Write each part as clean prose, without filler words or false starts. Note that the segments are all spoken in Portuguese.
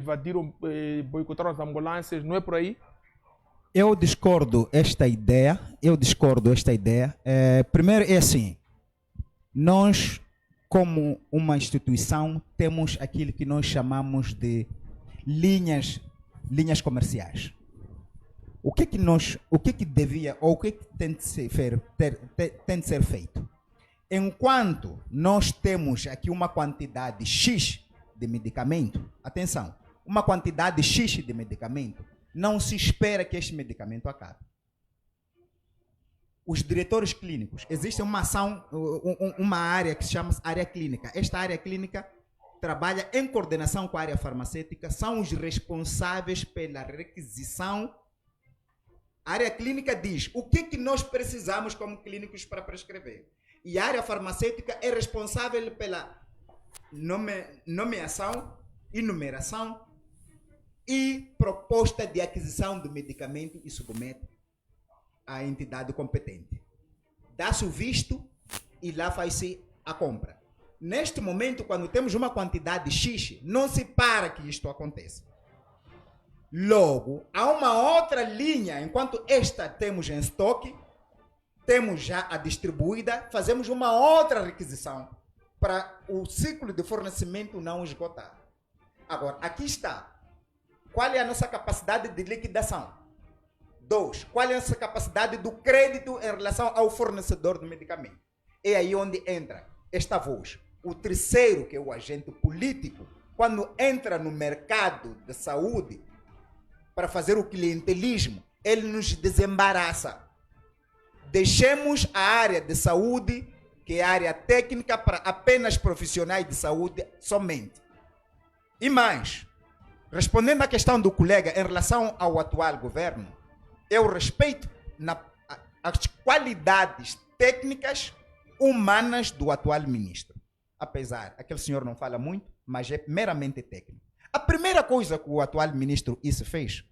invadiram, boicotaram as ambulâncias, não é por aí? Eu discordo esta ideia. Primeiro é assim, nós como uma instituição temos aquilo que nós chamamos de linhas comerciais. O que devia ou o que tem de ser feito? Enquanto nós temos aqui uma quantidade X de medicamento, atenção, uma quantidade X de medicamento, não se espera que este medicamento acabe. Os diretores clínicos, existe uma ação, uma área que se chama área clínica. Esta área clínica trabalha em coordenação com a área farmacêutica, são os responsáveis pela requisição. A área clínica diz o que nós precisamos como clínicos para prescrever. E a área farmacêutica é responsável pela nomeação, enumeração e proposta de aquisição do medicamento e submete à entidade competente. Dá-se o visto e lá faz-se a compra. Neste momento, quando temos uma quantidade X, não se para que isto aconteça. Logo, há uma outra linha, enquanto esta temos em estoque, temos já a distribuída, fazemos uma outra requisição para o ciclo de fornecimento não esgotar. Agora, aqui está. Qual é a nossa capacidade de liquidação? 2. Qual é a nossa capacidade do crédito em relação ao fornecedor do medicamento? É aí onde entra esta voz. O terceiro, que é o agente político, quando entra no mercado de saúde para fazer o clientelismo, ele nos desembaraça. Deixemos a área de saúde, que é a área técnica, para apenas profissionais de saúde somente. E mais, respondendo à questão do colega em relação ao atual governo, eu respeito as qualidades técnicas humanas do atual ministro. Apesar, aquele senhor não fala muito, mas é meramente técnico. A primeira coisa que o atual ministro isso fez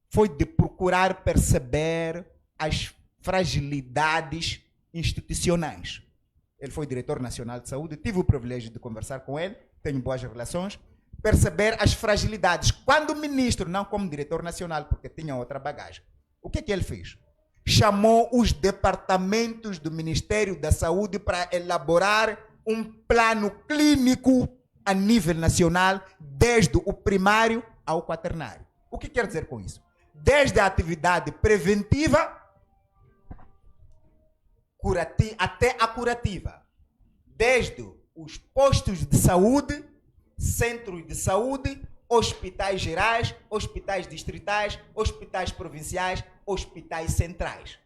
foi de procurar perceber as fragilidades institucionais. Ele foi diretor nacional de saúde, tive o privilégio de conversar com ele, tenho boas relações, perceber as fragilidades. Quando o ministro, não como diretor nacional, porque tinha outra bagagem, o que ele fez? Chamou os departamentos do Ministério da Saúde para elaborar um plano clínico a nível nacional, desde o primário ao quaternário. O que quer dizer com isso? Desde a atividade preventiva até a curativa. Desde os postos de saúde, centros de saúde, hospitais gerais, hospitais distritais, hospitais provinciais, hospitais centrais.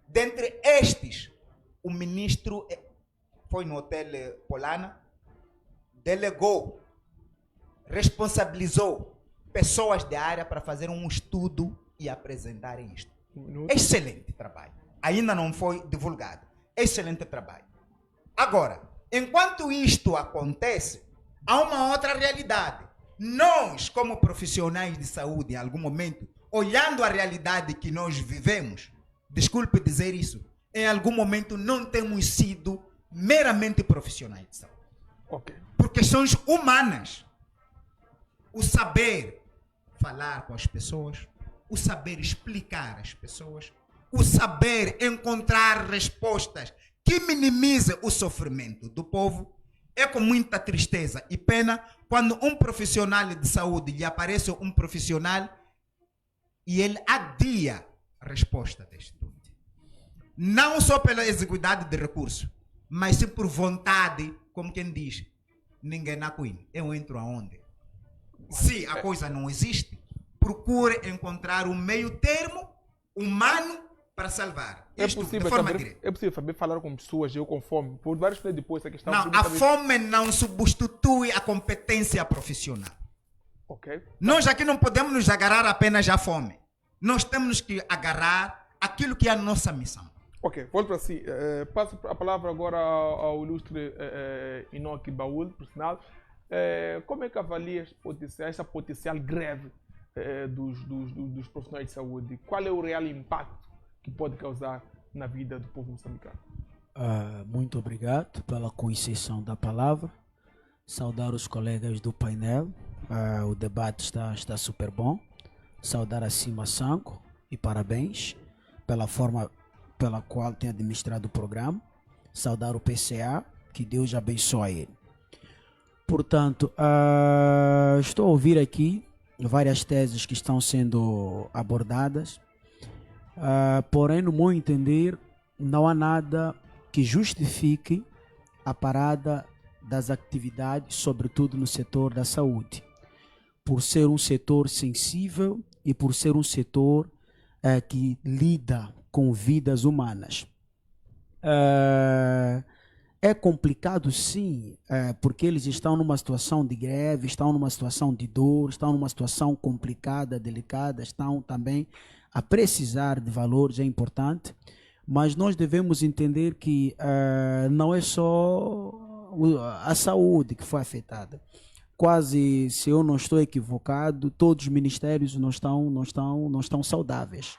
Dentre estes, o ministro foi no Hotel Polana, delegou, responsabilizou pessoas da área para fazer um estudo e apresentarem isto. Excelente trabalho. Ainda não foi divulgado. Excelente trabalho. Agora, enquanto isto acontece, há uma outra realidade. Nós, como profissionais de saúde, em algum momento, olhando a realidade que nós vivemos, desculpe dizer isso, em algum momento não temos sido meramente profissionais de saúde. Okay. Por questões humanas. O saber falar com as pessoas, o saber explicar às pessoas, o saber encontrar respostas que minimizem o sofrimento do povo. É com muita tristeza e pena quando um profissional de saúde lhe aparece um profissional e ele adia a resposta deste doente. Não só pela exiguidade de recursos, mas sim por vontade, como quem diz, ninguém na Queen. Eu entro aonde? Se a coisa não existe, procure encontrar um meio termo humano para salvar. É possível saber falar com pessoas, eu com fome, por vários dias depois a questão... Não, a fome não substitui a competência profissional. Okay. Nós aqui não podemos nos agarrar apenas à fome. Nós temos que agarrar aquilo que é a nossa missão. Ok, volto para si. Passo a palavra agora ao ilustre Enoque Baúl, por sinal. Como é que avalia essa potencial greve dos profissionais de saúde? Qual é o real impacto que pode causar na vida do povo moçambicano? Muito obrigado pela concessão da palavra. Saudar os colegas do painel O debate está super bom. Saudar a Cima Sanco e parabéns pela forma pela qual tem administrado o programa. Saudar o PCA, que Deus abençoe ele. Portanto, estou a ouvir aqui várias teses que estão sendo abordadas, porém, no meu entender, não há nada que justifique a parada das atividades, sobretudo no setor da saúde, por ser um setor sensível e por ser um setor que lida com vidas humanas. É complicado, sim, porque eles estão numa situação de greve, estão numa situação de dor, estão numa situação complicada, delicada, estão também a precisar de valores, é importante, mas nós devemos entender que não é só a saúde que foi afetada. Quase, se eu não estou equivocado, todos os ministérios não estão saudáveis.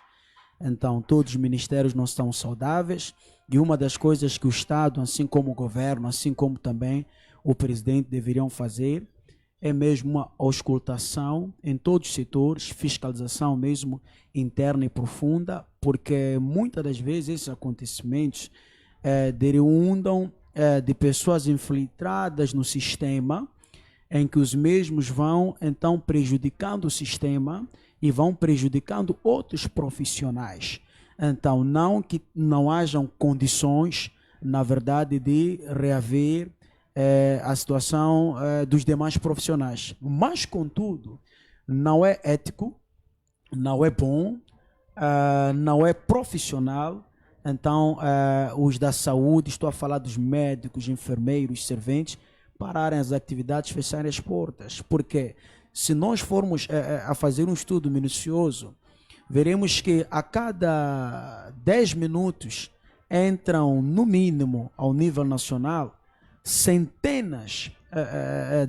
Então, todos os ministérios não estão saudáveis, e uma das coisas que o Estado, assim como o governo, assim como também o presidente deveriam fazer, é mesmo uma auscultação em todos os setores, fiscalização mesmo interna e profunda, porque muitas das vezes esses acontecimentos derivam de pessoas infiltradas no sistema, em que os mesmos vão então prejudicando o sistema e vão prejudicando outros profissionais. Então, não que não hajam condições, na verdade, de reaver a situação dos demais profissionais. Mas, contudo, não é ético, não é bom, não é profissional. Então, os da saúde, estou a falar dos médicos, enfermeiros, serventes, pararem as atividades, fecharem as portas. Porque se nós formos a fazer um estudo minucioso, veremos que a cada 10 minutos entram, no mínimo, ao nível nacional, centenas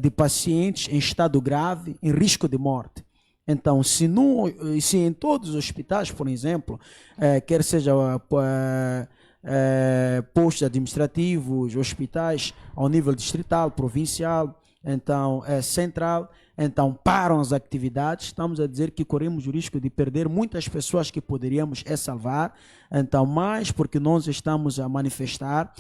de pacientes em estado grave, em risco de morte. Então, se em todos os hospitais, por exemplo, quer seja postos administrativos, hospitais ao nível distrital, provincial, então central, então param as atividades, estamos a dizer que corremos o risco de perder muitas pessoas que poderíamos salvar, então mais porque nós estamos a manifestar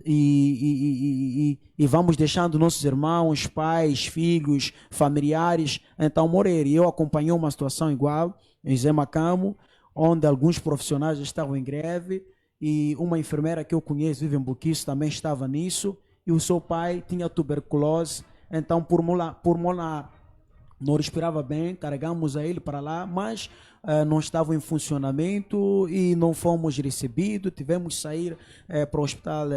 e vamos deixando nossos irmãos, pais, filhos, familiares, então morrer. E eu acompanhei uma situação igual em Zé Macamo, onde alguns profissionais estavam em greve e uma enfermeira que eu conheço, vive em Buquiço, também estava nisso, e o seu pai tinha tuberculose, então pulmonar. Não respirava bem, carregamos a ele para lá, mas não estava em funcionamento e não fomos recebidos. Tivemos que sair para o hospital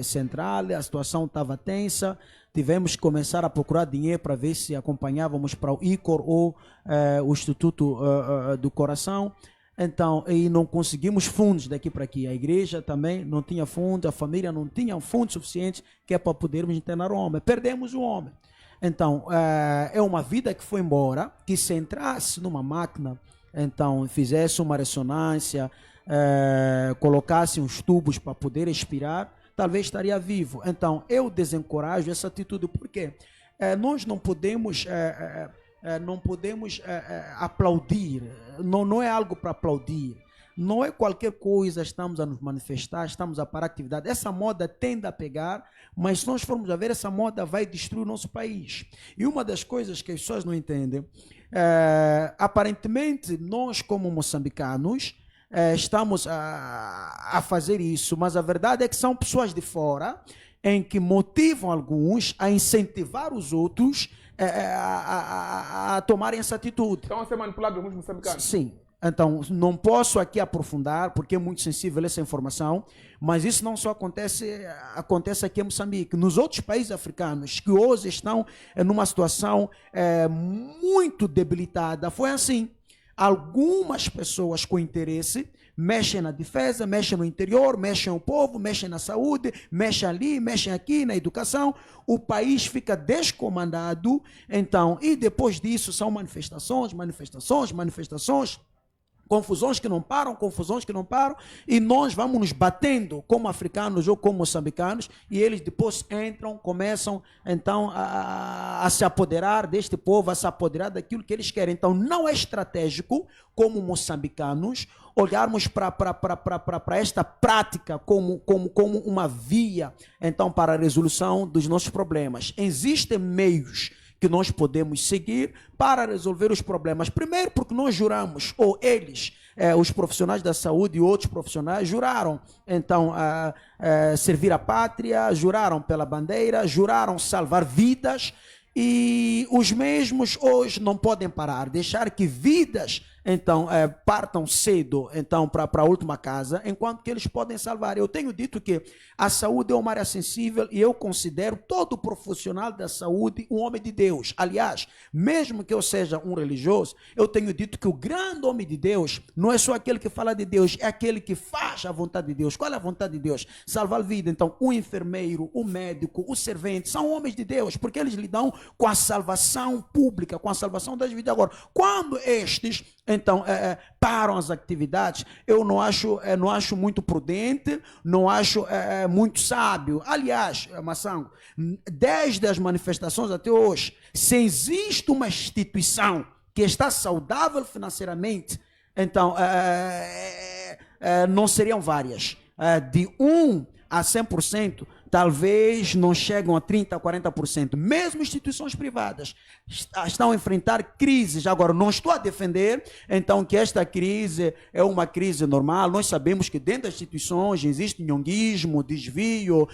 central, a situação estava tensa. Tivemos que começar a procurar dinheiro para ver se acompanhávamos para o ICOR ou o Instituto do Coração. Então, e não conseguimos fundos daqui para aqui. A igreja também não tinha fundos, a família não tinha fundos suficientes que é para podermos internar o homem. Perdemos o homem. Então, é uma vida que foi embora, que se entrasse numa máquina, então fizesse uma ressonância, colocasse uns tubos para poder expirar, talvez estaria vivo. Então, eu desencorajo essa atitude, porque nós não podemos aplaudir, não é algo para aplaudir. Não é qualquer coisa, estamos a nos manifestar, estamos a parar a atividade. Essa moda tende a pegar, mas se nós formos a ver, essa moda vai destruir o nosso país. E uma das coisas que as pessoas não entendem, aparentemente, nós como moçambicanos, estamos a fazer isso, mas a verdade é que são pessoas de fora, em que motivam alguns a incentivar os outros a tomarem essa atitude. Estão a ser manipulados alguns moçambicanos? Sim. Então, não posso aqui aprofundar, porque é muito sensível essa informação, mas isso não só acontece aqui em Moçambique. Nos outros países africanos, que hoje estão numa situação muito debilitada, foi assim. Algumas pessoas com interesse mexem na defesa, mexem no interior, mexem no povo, mexem na saúde, mexem ali, mexem aqui, na educação. O país fica descomandado, então, e depois disso são manifestações. confusões que não param, e nós vamos nos batendo como africanos ou como moçambicanos, e eles depois entram, começam então a se apoderar deste povo, a se apoderar daquilo que eles querem. Então não é estratégico, como moçambicanos, olharmos para esta prática como uma via então para a resolução dos nossos problemas. Existem meios que nós podemos seguir para resolver os problemas. Primeiro, porque nós juramos, ou eles, os profissionais da saúde e outros profissionais, juraram, então, servir a pátria, juraram pela bandeira, juraram salvar vidas, e os mesmos hoje não podem parar, deixar que vidas então partam cedo então para a última casa, enquanto que eles podem salvar. Eu tenho dito que a saúde é uma área sensível e eu considero todo profissional da saúde um homem de Deus. Aliás, mesmo que eu seja um religioso, eu tenho dito que o grande homem de Deus não é só aquele que fala de Deus, é aquele que faz a vontade de Deus. Qual é a vontade de Deus? Salvar a vida. Então, o enfermeiro, o médico, o servente são homens de Deus, porque eles lidam com a salvação pública, com a salvação das vidas. Agora, quando estes então param as atividades, eu não acho muito prudente, não acho muito sábio. Aliás, Massango, desde as manifestações até hoje, se existe uma instituição que está saudável financeiramente, então não seriam várias. De 1 a 100%, talvez não chegam a 30%, a 40%. Mesmo instituições privadas estão a enfrentar crises. Agora, não estou a defender, então, que esta crise é uma crise normal. Nós sabemos que dentro das instituições existe nhonguismo, desvio,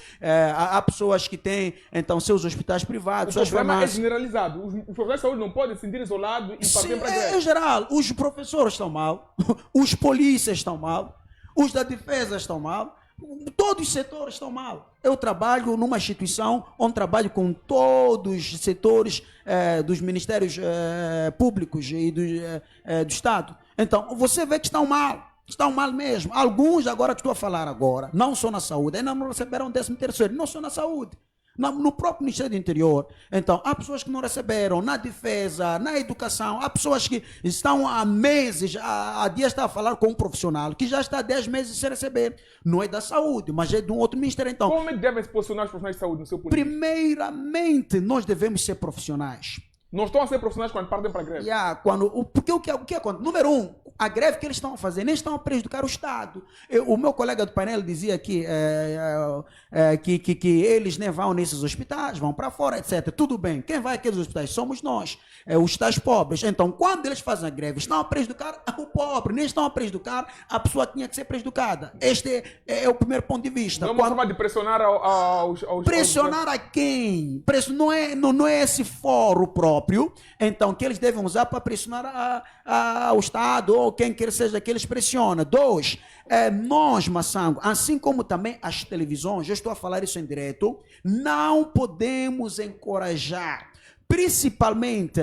há pessoas que têm, então, seus hospitais privados, o problema é generalizado. Os profissionais de saúde não podem se sentir isolados e partir para a greve. Em geral, os professores estão mal, os polícias estão mal, os da defesa estão mal, todos os setores estão mal. Eu trabalho numa instituição onde trabalho com todos os setores dos ministérios públicos e do Estado. Então, você vê que estão mal mesmo. Alguns, agora que estou a falar agora, não só na saúde, ainda não receberam 13º, não só na saúde. No próprio Ministério do Interior. Então, há pessoas que não receberam na defesa, na educação, há pessoas que estão há meses, há dias está a falar com um profissional que já está há 10 meses sem receber. Não é da saúde, mas é de um outro ministério. Então, como é que devem se posicionar os profissionais de saúde no seu político? Primeiramente, nós devemos ser profissionais. Não estão a ser profissionais quando partem para a greve? Porque o que acontece? Número 1, a greve que eles estão a fazer, nem estão a prejudicar o Estado. O meu colega do painel dizia que eles nem vão nesses hospitais, vão para fora, etc. Tudo bem, quem vai àqueles hospitais somos nós, os hospitais pobres. Então, quando eles fazem a greve, estão a prejudicar o pobre, nem estão a prejudicar a pessoa que tinha que ser prejudicada. Este é o primeiro ponto de vista. Não é uma forma de pressionar aos pressionar a quem? Não é esse fórum próprio, então, que eles devem usar para pressionar ao Estado ou quem quer seja que eles pressionam. 2, nós, Massango, assim como também as televisões, eu estou a falar isso em direto, não podemos encorajar, principalmente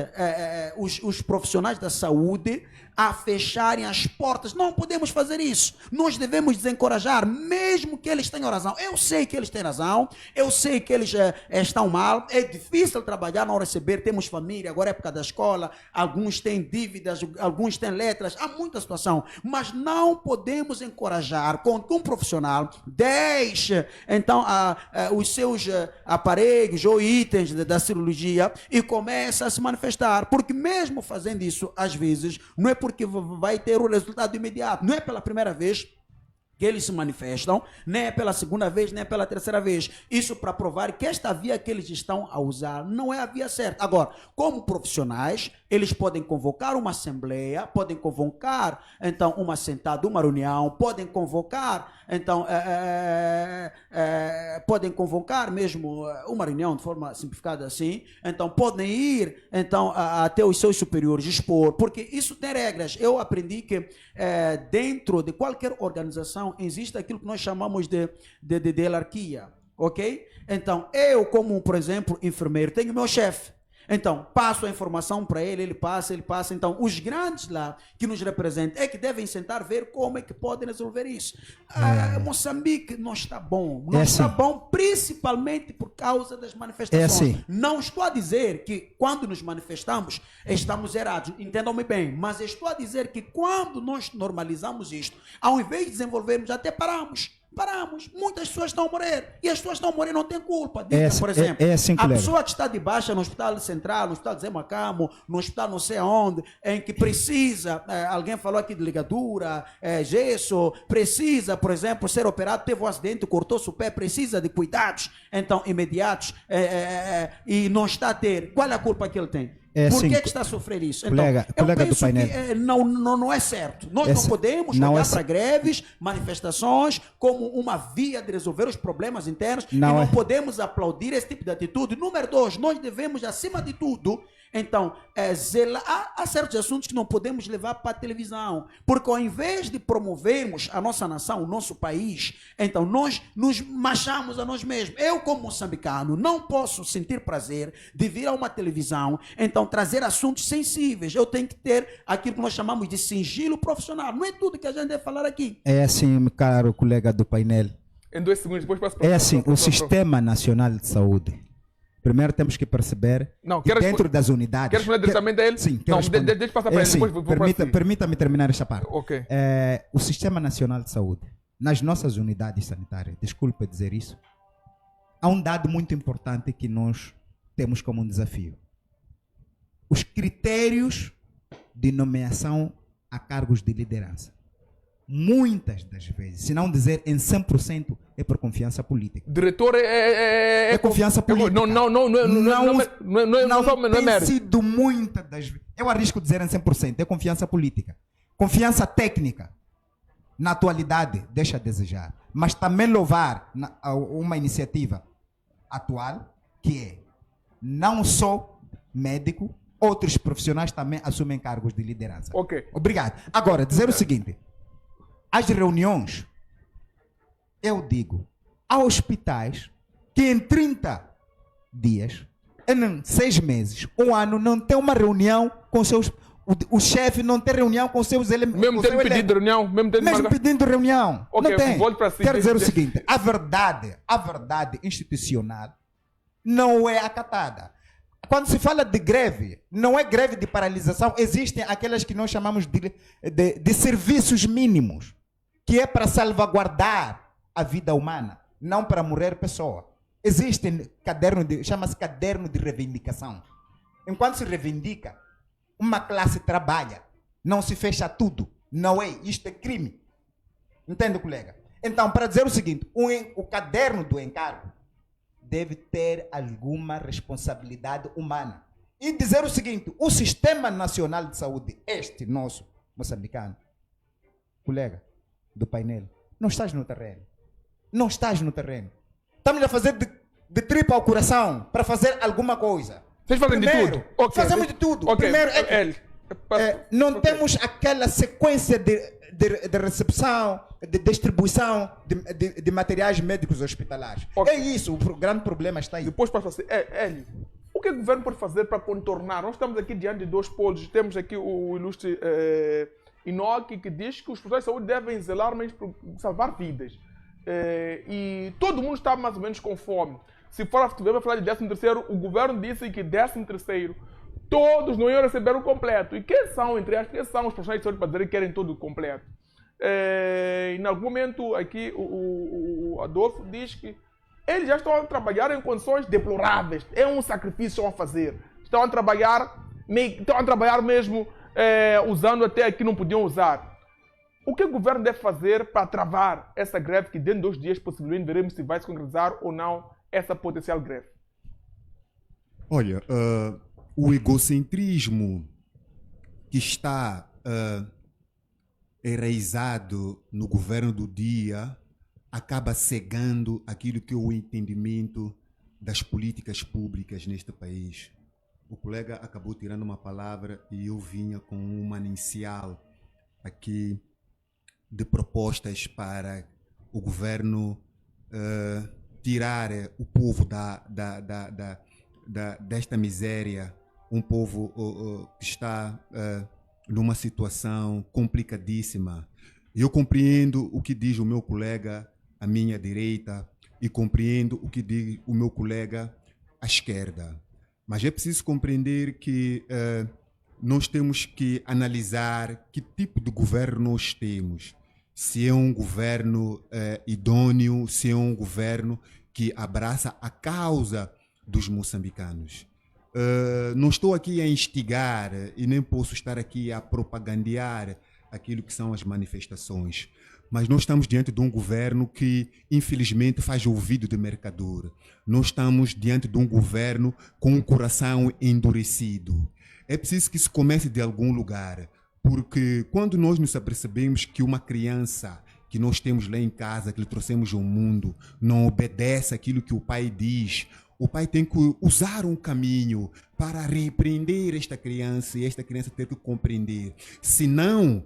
os profissionais da saúde, a fecharem as portas. Não podemos fazer isso. Nós devemos desencorajar, mesmo que eles tenham razão. Eu sei que eles têm razão, eu sei que eles estão mal, é difícil trabalhar, não receber, temos família, agora é época da escola, alguns têm dívidas, alguns têm letras, há muita situação, mas não podemos encorajar com que um profissional deixe, então, os seus aparelhos ou itens da cirurgia e comece a se manifestar, porque mesmo fazendo isso, às vezes, não é porque vai ter o resultado imediato. Não é pela primeira vez que eles se manifestam, nem é pela segunda vez, nem é pela terceira vez. Isso para provar que esta via que eles estão a usar não é a via certa. Agora, como profissionais, eles podem convocar uma assembleia, podem convocar, então, uma sentada, uma reunião, podem convocar, então, podem convocar mesmo uma reunião de forma simplificada assim, então, podem ir, então, até os seus superiores expor, porque isso tem regras. Eu aprendi que dentro de qualquer organização existe aquilo que nós chamamos de hierarquia, ok? Então, eu como, por exemplo, enfermeiro, tenho meu chefe. Então, passo a informação para ele, ele passa. Então, os grandes lá que nos representam é que devem sentar ver como é que podem resolver isso. Moçambique não está bom. Não está bom, principalmente por causa das manifestações. Não estou a dizer que quando nos manifestamos estamos errados. Entendam-me bem. Mas estou a dizer que quando nós normalizamos isto, ao invés de desenvolvermos, até paramos. Muitas pessoas estão a morrer. E as pessoas estão a morrer não têm culpa. Por exemplo, a pessoa que está de baixa no hospital central, no hospital de Zé Macamo, no hospital não sei aonde, em que precisa, alguém falou aqui de ligadura, gesso, precisa, por exemplo, ser operado, teve um acidente, cortou-se o pé, precisa de cuidados, então, imediatos, e não está a ter. Qual é a culpa que ele tem? Por que está a sofrer isso? Então, eu penso que não é certo. Nós não podemos olhar para greves, manifestações como uma via de resolver os problemas internos e não podemos aplaudir esse tipo de atitude. Número 2, nós devemos, acima de tudo, então, há certos assuntos que não podemos levar para a televisão, porque ao invés de promovermos a nossa nação, o nosso país, então nós nos machamos a nós mesmos. Eu, como moçambicano, não posso sentir prazer de vir a uma televisão, então trazer assuntos sensíveis. Eu tenho que ter aquilo que nós chamamos de sigilo profissional. Não é tudo que a gente deve falar aqui. É assim, caro colega do painel. Em 2 segundos, depois passo para o Sistema Nacional de Saúde. Primeiro temos que perceber que dentro das unidades... Quer responder diretamente a ele? Sim, não, deixa passar para ele, depois vou Permita-me terminar esta parte. Ok. O Sistema Nacional de Saúde, nas nossas unidades sanitárias, desculpe dizer isso, há um dado muito importante que nós temos como um desafio. Os critérios de nomeação a cargos de liderança. Muitas das vezes, se não dizer em 100%, é por confiança política. Diretor é confiança política. Não tem sido muitas das vezes. Eu arrisco dizer em 100%, é confiança política. Confiança técnica, na atualidade, deixa a desejar. Mas também louvar uma iniciativa atual, que é não só médico, outros profissionais também assumem cargos de liderança. Ok. Obrigado. Agora, dizer o seguinte. As reuniões, eu digo, há hospitais que em 30 dias, em 6 meses, 1 ano, não tem uma reunião com seus... O chefe não tem reunião com seus elementos. Mesmo tendo pedido reunião? Mesmo pedindo reunião. Okay, não tem. Volte para si. Quero dizer o seguinte, a verdade institucional não é acatada. Quando se fala de greve, não é greve de paralisação, existem aquelas que nós chamamos de serviços mínimos, que é para salvaguardar a vida humana, não para morrer pessoa. Existe chama-se caderno de reivindicação. Enquanto se reivindica, uma classe trabalha, não se fecha tudo. Não é, isto é crime. Entende, colega? Então, para dizer o seguinte, o caderno do encargo deve ter alguma responsabilidade humana. E dizer o seguinte, o Sistema Nacional de Saúde, este nosso moçambicano, colega do painel, não estás no terreno. Não estás no terreno. Estamos a fazer de tripa ao coração para fazer alguma coisa. Vocês fazem de tudo? Okay. Fazemos de tudo. Okay. Primeiro, não temos aquela sequência de recepção, de distribuição de materiais médicos hospitalares. Okay. É isso, o grande problema está aí. Depois passa assim, Hélio, o que o governo pode fazer para contornar? Nós estamos aqui diante de 2 polos. Temos aqui o ilustre Inoki, que diz que os profissionais de saúde devem zelar mais por salvar vidas. E todo mundo está mais ou menos com fome. Se for a falar de 13º, o governo disse que 13º todos não iam receber o completo. E quem são, entre aspas, quem são os profissionais de saúde para dizer que querem tudo completo? Em algum momento aqui o Adolfo diz que eles já estão a trabalhar em condições deploráveis. É um sacrifício a fazer. Estão a trabalhar mesmo usando até que não podiam usar. O que o governo deve fazer para travar essa greve que dentro de 2 dias possivelmente veremos se vai se concretizar ou não essa potencial greve? Olha, o egocentrismo que está enraizado no governo do dia acaba cegando aquilo que é o entendimento das políticas públicas neste país. O colega acabou tirando uma palavra e eu vinha com um manancial aqui de propostas para o governo tirar o povo desta miséria, um povo que está numa situação complicadíssima. Eu compreendo o que diz o meu colega à minha direita e compreendo o que diz o meu colega à esquerda. Mas é preciso compreender que nós temos que analisar que tipo de governo nós temos. Se é um governo idôneo, se é um governo que abraça a causa dos moçambicanos. Não estou aqui a instigar e nem posso estar aqui a propagandear aquilo que são as manifestações. Mas nós estamos diante de um governo que, infelizmente, faz ouvido de mercador. Nós estamos diante de um governo com um coração endurecido. É preciso que isso comece de algum lugar, porque quando nós nos apercebemos que uma criança que nós temos lá em casa, que lhe trouxemos ao mundo, não obedece aquilo que o pai diz, o pai tem que usar um caminho para repreender esta criança e esta criança ter que compreender. Senão,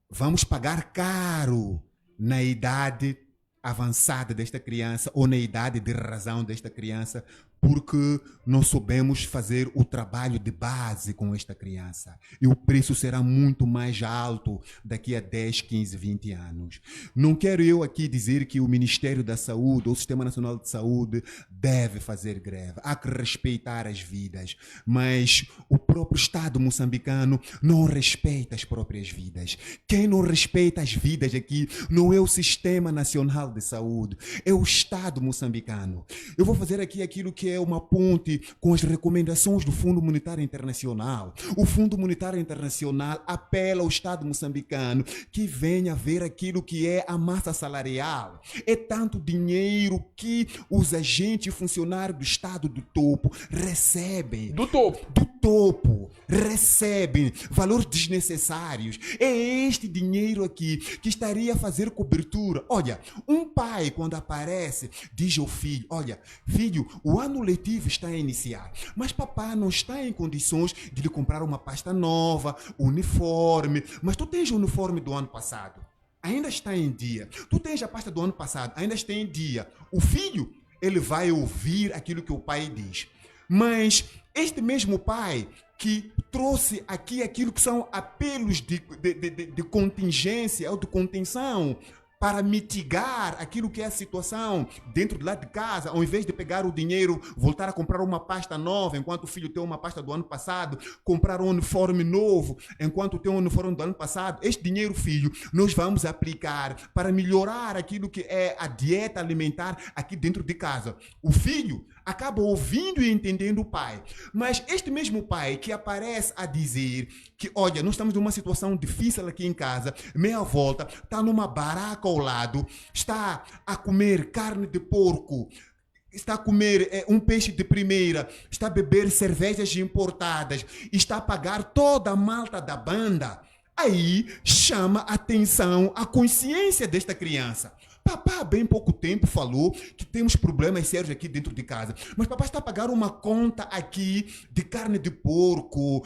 vamos pagar caro na idade avançada desta criança ou na idade de razão desta criança, porque não soubemos fazer o trabalho de base com esta criança. E o preço será muito mais alto daqui a 10, 15, 20 anos. Não quero eu aqui dizer que o Ministério da Saúde ou o Sistema Nacional de Saúde deve fazer greve. Há que respeitar as vidas. Mas o próprio Estado moçambicano não respeita as próprias vidas. Quem não respeita as vidas aqui não é o Sistema Nacional de Saúde, é o Estado moçambicano. Eu vou fazer aqui aquilo que é uma ponte com as recomendações do Fundo Monetário Internacional. O Fundo Monetário Internacional apela ao Estado moçambicano que venha ver aquilo que é a massa salarial. É tanto dinheiro que os agentes e funcionários do Estado do topo recebem. Do topo. Do topo. Recebem valores desnecessários. É este dinheiro aqui que estaria a fazer cobertura. Olha, um pai quando aparece diz ao filho, olha, filho, o ano letivo está a iniciar, mas papai não está em condições de lhe comprar uma pasta nova, uniforme, mas tu tens o uniforme do ano passado, ainda está em dia. Tu tens a pasta do ano passado, ainda está em dia. O filho, ele vai ouvir aquilo que o pai diz. Mas este mesmo pai que trouxe aqui aquilo que são apelos de contingência ou de contenção para mitigar aquilo que é a situação dentro de lá de casa, ao invés de pegar o dinheiro, voltar a comprar uma pasta nova, enquanto o filho tem uma pasta do ano passado, comprar um uniforme novo, enquanto tem um uniforme do ano passado, este dinheiro, filho, nós vamos aplicar para melhorar aquilo que é a dieta alimentar aqui dentro de casa. O filho acaba ouvindo e entendendo o pai. Mas este mesmo pai que aparece a dizer que, olha, nós estamos numa situação difícil aqui em casa, meia volta, está numa baraca ao lado, está a comer carne de porco, está a comer um peixe de primeira, está a beber cervejas importadas, está a pagar toda a malta da banda, aí chama a atenção a consciência desta criança. Papá há bem pouco tempo falou que temos problemas sérios aqui dentro de casa. Mas papá está a pagar uma conta aqui de carne de porco,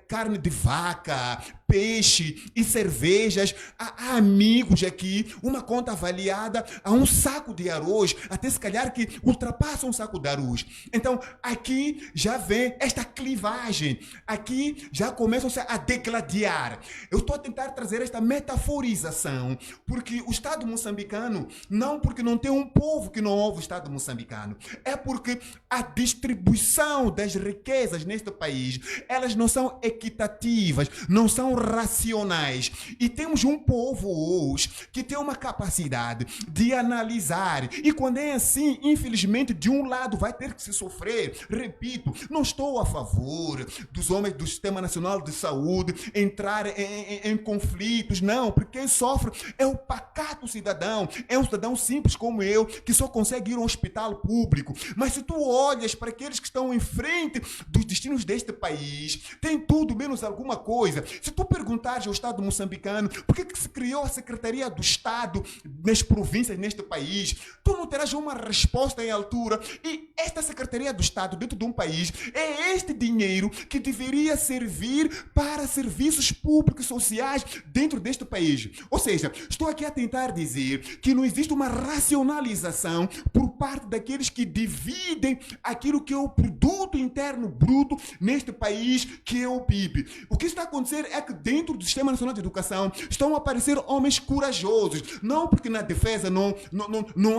carne de vaca, peixe e cervejas. Há amigos aqui, uma conta avaliada a um saco de arroz, até se calhar que ultrapassa um saco de arroz. Então aqui já vem esta clivagem, aqui já começam-se a degladiar. Eu estou a tentar trazer esta metaforização, porque o Estado moçambicano, não porque não tem um povo que não ouve o Estado moçambicano, é porque a distribuição das riquezas neste país, elas não são equitativas, não são racionais. E temos um povo hoje que tem uma capacidade de analisar. E quando é assim, infelizmente, de um lado vai ter que se sofrer. Repito, não estou a favor dos homens do Sistema Nacional de Saúde entrar em conflitos, não, porque quem sofre é o pacato cidadão, é um cidadão simples como eu, que só consegue ir a um hospital público. Mas se tu olhas para aqueles que estão em frente dos destinos deste país, tem tudo menos alguma coisa. Se tu perguntares ao Estado moçambicano por que se criou a Secretaria do Estado nas províncias neste país, tu não terás uma resposta em altura. E esta Secretaria do Estado dentro de um país é este dinheiro que deveria servir para serviços públicos sociais dentro deste país. Ou seja, estou aqui a tentar dizer que não existe uma racionalização por parte daqueles que dividem aquilo que é o produto interno bruto neste país, que é o PIB. O que está a acontecer é que dentro do Sistema Nacional de Educação estão a aparecer homens corajosos, não porque na defesa não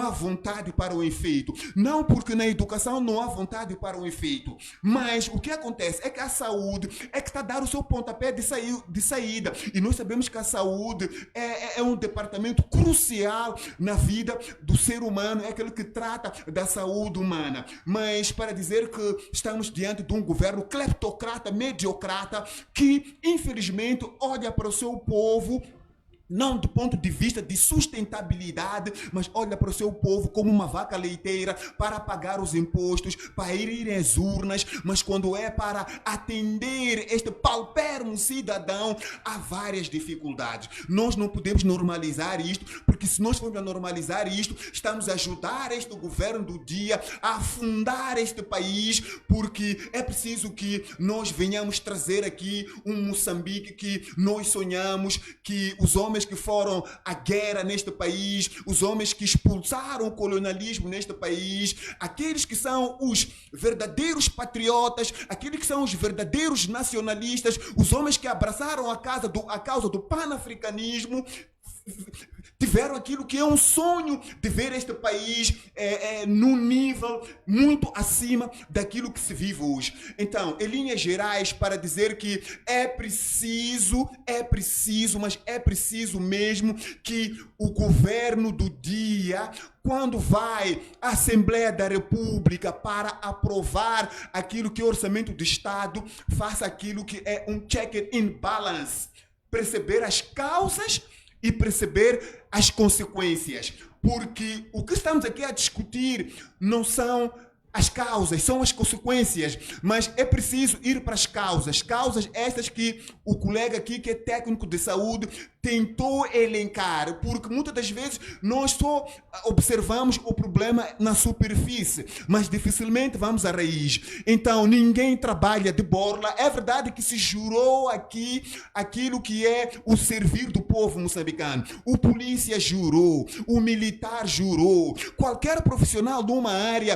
há vontade para o efeito, não porque na educação não há vontade para o efeito, mas o que acontece é que a saúde é que está a dar o seu pontapé de saída, e nós sabemos que a saúde é um departamento crucial na vida do ser humano, é aquele que trata da saúde humana. Mas para dizer que estamos diante de um governo cleptocrata, mediocrata, que infelizmente olha para o seu povo não do ponto de vista de sustentabilidade, mas olha para o seu povo como uma vaca leiteira para pagar os impostos, para ir às urnas, mas quando é para atender este paupérrimo cidadão, há várias dificuldades. Nós não podemos normalizar isto, porque se nós formos a normalizar isto, estamos a ajudar este governo do dia a afundar este país, porque é preciso que nós venhamos trazer aqui um Moçambique que nós sonhamos, que os homens que foram à guerra neste país, os homens que expulsaram o colonialismo neste país, aqueles que são os verdadeiros patriotas, aqueles que são os verdadeiros nacionalistas, os homens que abraçaram a causa do panafricanismo, tiveram aquilo que é um sonho de ver este país num nível muito acima daquilo que se vive hoje. Então, em linhas gerais, para dizer que é preciso, mas é preciso mesmo que o governo do dia, quando vai à Assembleia da República para aprovar aquilo que é orçamento do Estado, faça aquilo que é um check and balance, perceber as causas e perceber as consequências, porque o que estamos aqui a discutir não são as causas, são as consequências, mas é preciso ir para as causas estas que o colega aqui, que é técnico de saúde, tentou elencar, porque muitas das vezes nós só observamos o problema na superfície, mas dificilmente vamos à raiz. Então, ninguém trabalha de borla. É verdade que se jurou aqui aquilo que é o servir do povo moçambicano. O polícia jurou, o militar jurou, qualquer profissional de uma área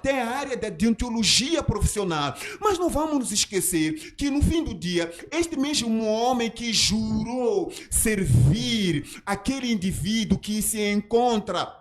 tem a área da deontologia profissional. Mas não vamos nos esquecer que no fim do dia, este mesmo homem que jurou servir aquele indivíduo que se encontra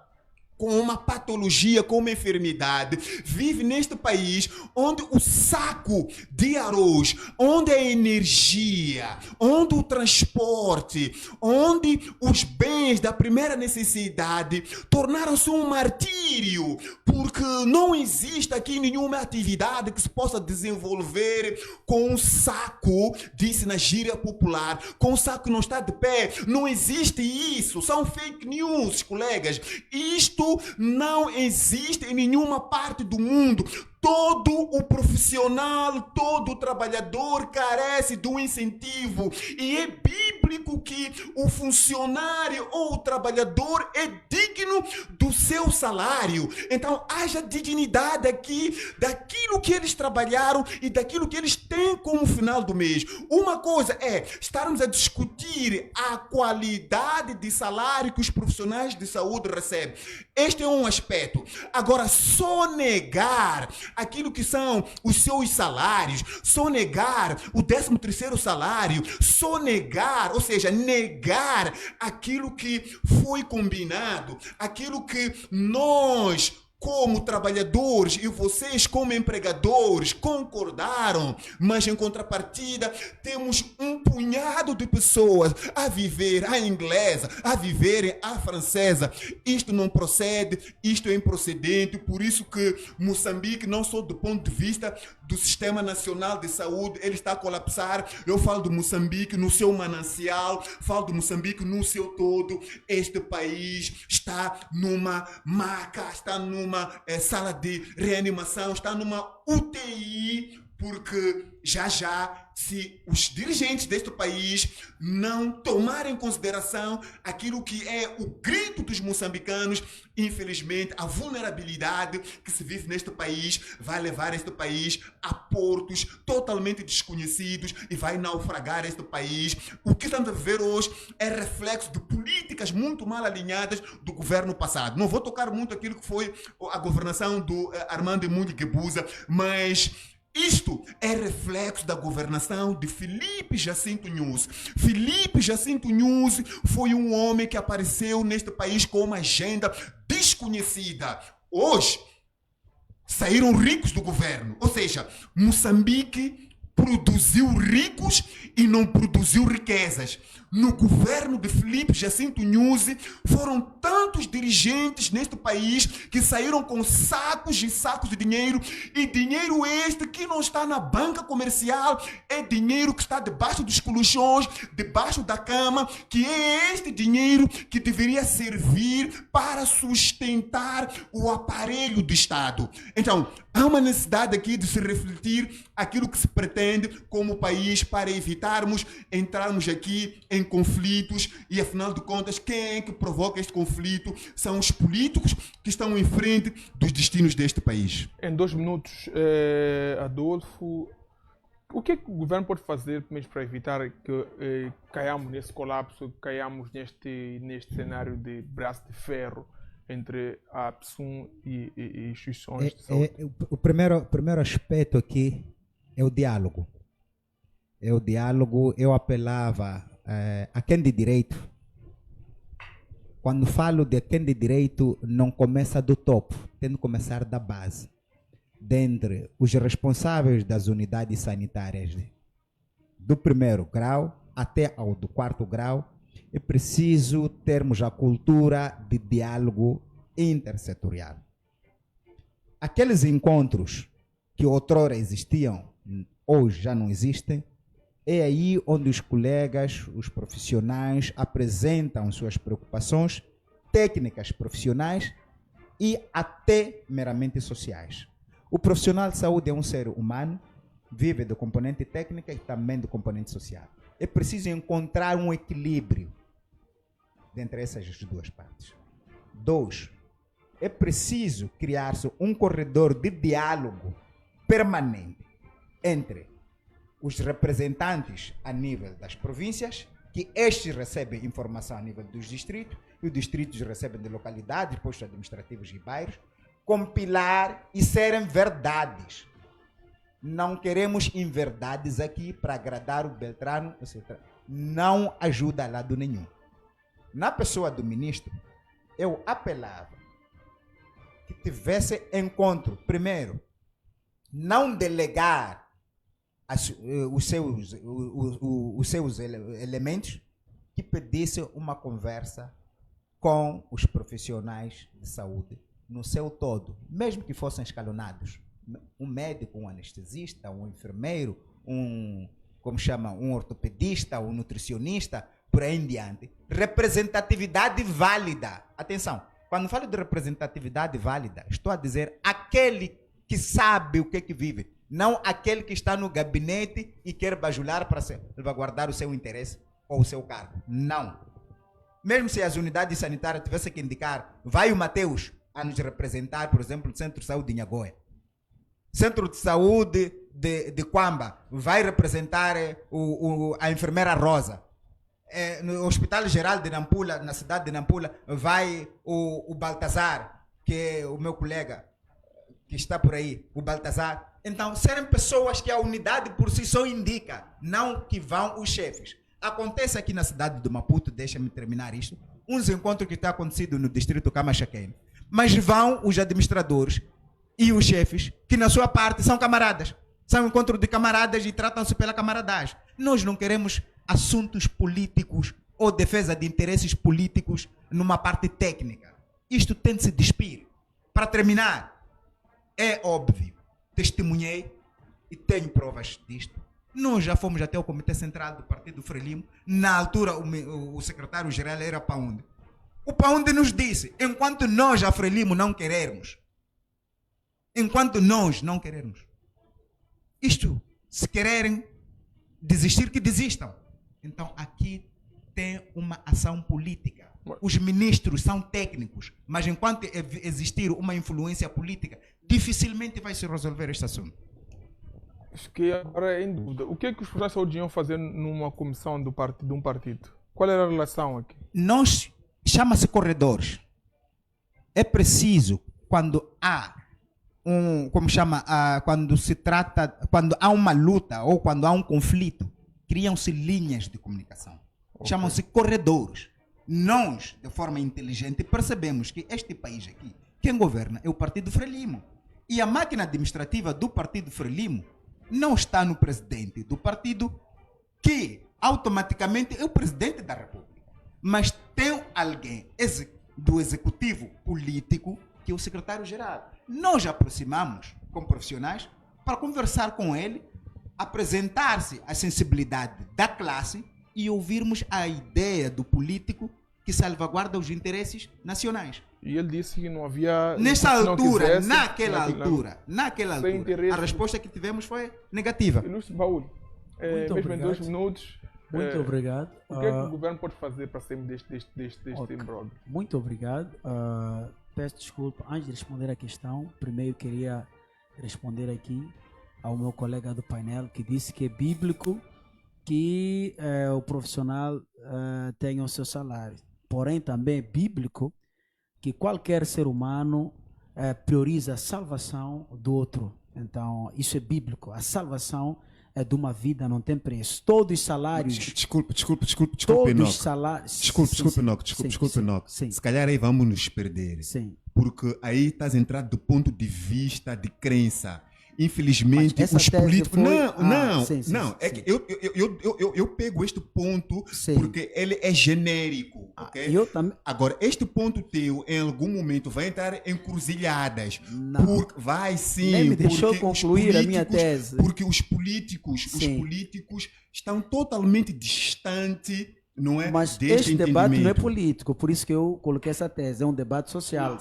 com uma patologia, com uma enfermidade, vive neste país onde o saco de arroz, onde a energia, onde o transporte, onde os bens da primeira necessidade tornaram-se um martírio, porque não existe aqui nenhuma atividade que se possa desenvolver com um saco, disse na gíria popular, com um saco que não está de pé. Não existe isso, são fake news, colegas. Isto não existe em nenhuma parte do mundo. Todo o profissional, todo o trabalhador carece de um incentivo. E é bíblico que o funcionário ou o trabalhador é digno do seu salário. Então, haja dignidade aqui daquilo que eles trabalharam e daquilo que eles têm como final do mês. Uma coisa é estarmos a discutir a qualidade de salário que os profissionais de saúde recebem. Este é um aspecto. Agora, sonegar aquilo que são os seus salários, sonegar o 13º salário, sonegar, ou seja, negar aquilo que foi combinado, aquilo que nós, como trabalhadores, e vocês como empregadores concordaram, mas em contrapartida temos um punhado de pessoas a viver a inglesa, a viverem a francesa. Isto não procede, isto é improcedente. Por isso que Moçambique, não só do ponto de vista do Sistema Nacional de Saúde, ele está a colapsar. Eu falo de Moçambique no seu manancial, falo de Moçambique no seu todo. Este país está numa maca, está numa sala de reanimação, está numa UTI porque já se os dirigentes deste país não tomarem em consideração aquilo que é o grito dos moçambicanos, infelizmente a vulnerabilidade que se vive neste país vai levar este país a portos totalmente desconhecidos e vai naufragar este país. O que estamos a viver hoje é reflexo de políticas muito mal alinhadas do governo passado. Não vou tocar muito aquilo que foi a governação do Armando Emundi Guebuza, mas isto é reflexo da governação de Filipe Jacinto Nyusi. Filipe Jacinto Nyusi foi um homem que apareceu neste país com uma agenda desconhecida. Hoje, saíram ricos do governo. Ou seja, Moçambique produziu ricos e não produziu riquezas. No governo de Filipe Jacinto Nyusi, foram tantos dirigentes neste país que saíram com sacos e sacos de dinheiro, e dinheiro este que não está na banca comercial, é dinheiro que está debaixo dos colchões, debaixo da cama, que é este dinheiro que deveria servir para sustentar o aparelho do Estado. Então, há uma necessidade aqui de se refletir aquilo que se pretende como país para evitarmos entrarmos aqui em conflitos e, afinal de contas, quem é que provoca este conflito? São os políticos que estão em frente dos destinos deste país. Em 2 minutos, Adolfo, o que é que o governo pode fazer mesmo para evitar que caiamos nesse colapso, que caiamos neste cenário de braço de ferro entre a PSUM e instituições de saúde? O primeiro aspecto aqui é o diálogo. Eu apelava a quem de direito. Quando falo de quem de direito, não começa do topo, tem de começar da base. Dentre os responsáveis das unidades sanitárias do 1º grau até ao do 4º grau, é preciso termos a cultura de diálogo intersetorial. Aqueles encontros que outrora existiam, hoje já não existem. É aí onde os colegas, os profissionais apresentam suas preocupações técnicas profissionais e até meramente sociais. O profissional de saúde é um ser humano, vive do componente técnico e também do componente social. É preciso encontrar um equilíbrio entre essas duas partes. 2, é preciso criar-se um corredor de diálogo permanente entre os representantes a nível das províncias, que estes recebem informação a nível dos distritos, e os distritos recebem de localidades, postos administrativos e bairros, compilar e serem verdades. Não queremos inverdades aqui para agradar o Beltrano, etc. Não ajuda a lado nenhum. Na pessoa do ministro, eu apelava que tivesse encontro, primeiro, não delegar os seus elementos, que pedisse uma conversa com os profissionais de saúde no seu todo, mesmo que fossem escalonados. Um médico, um anestesista, um enfermeiro, um ortopedista, um nutricionista, por aí em diante. Representatividade válida. Atenção, quando falo de representatividade válida, estou a dizer aquele que sabe o que vive, não aquele que está no gabinete e quer bajular para salvaguardar o seu interesse ou o seu cargo. Não. Mesmo se as unidades sanitárias tivessem que indicar, vai o Mateus a nos representar, por exemplo, no Centro de Saúde de Nhagoia. Centro de Saúde de Quamba vai representar a enfermeira Rosa. No Hospital Geral de Nampula, na cidade de Nampula, vai o Baltazar, que é o meu colega que está por aí, o Baltazar. Então, serem pessoas que a unidade por si só indica, não que vão os chefes. Acontece aqui na cidade do Maputo, deixa-me terminar isto, uns encontros que estão acontecendo no distrito Camachaquém, mas vão os administradores e os chefes, que na sua parte são camaradas. São encontros de camaradas e tratam-se pela camaradagem. Nós não queremos assuntos políticos ou defesa de interesses políticos numa parte técnica. Isto tem de se despir. Para terminar, é óbvio, testemunhei e tenho provas disto. Nós já fomos até o Comitê Central do Partido Frelimo. Na altura, o secretário-geral era Paunde. O Paunde nos disse, enquanto nós, a Frelimo, não querermos, Isto, se quererem desistir, que desistam. Então aqui tem uma ação política. Os ministros são técnicos, mas enquanto existir uma influência política, dificilmente vai se resolver este assunto. Acho que agora é em dúvida. O que é que os profissionais de saúde iam fazer numa comissão de um partido? Qual era a relação aqui? Nós, chama-se corredores. É preciso, quando há quando há uma luta ou quando há um conflito, criam-se linhas de comunicação. Okay. Chamam-se corredores. Nós, de forma inteligente, percebemos que este país aqui, quem governa é o Partido Frelimo. E a máquina administrativa do Partido Frelimo não está no presidente do partido, que automaticamente é o presidente da República. Mas tem alguém do executivo político, que é o secretário-geral. Nós aproximamos com profissionais para conversar com ele, apresentar-se a sensibilidade da classe e ouvirmos a ideia do político que salvaguarda os interesses nacionais. E ele disse que não havia... Nessa altura, naquela altura, a resposta que tivemos foi negativa. Ilustre Baú, mesmo em 2 minutos... Muito obrigado. O que é que o governo pode fazer para sair deste imbróglio? Muito obrigado. Peço desculpa. Antes de responder a questão, primeiro queria responder aqui ao meu colega do painel, que disse que é bíblico que o profissional tenha o seu salário. Porém, também é bíblico que qualquer ser humano prioriza a salvação do outro. Então, isso é bíblico. A salvação de uma vida não tem preço. Todos os salários... Desculpe, todos Enoque. os salários... Desculpe, Enoque. Se calhar aí vamos nos perder. Sim. Porque aí estás a entrar do ponto de vista de crença. Infelizmente, os políticos... Que eu pego este ponto porque ele é genérico. Okay? Agora, este ponto teu, em algum momento, vai entrar em encruzilhadas. Vai sim. Nem me deixou concluir a minha tese. Porque os políticos estão totalmente distantes. Não é? Mas este debate não é político, por isso que eu coloquei essa tese, é um debate social.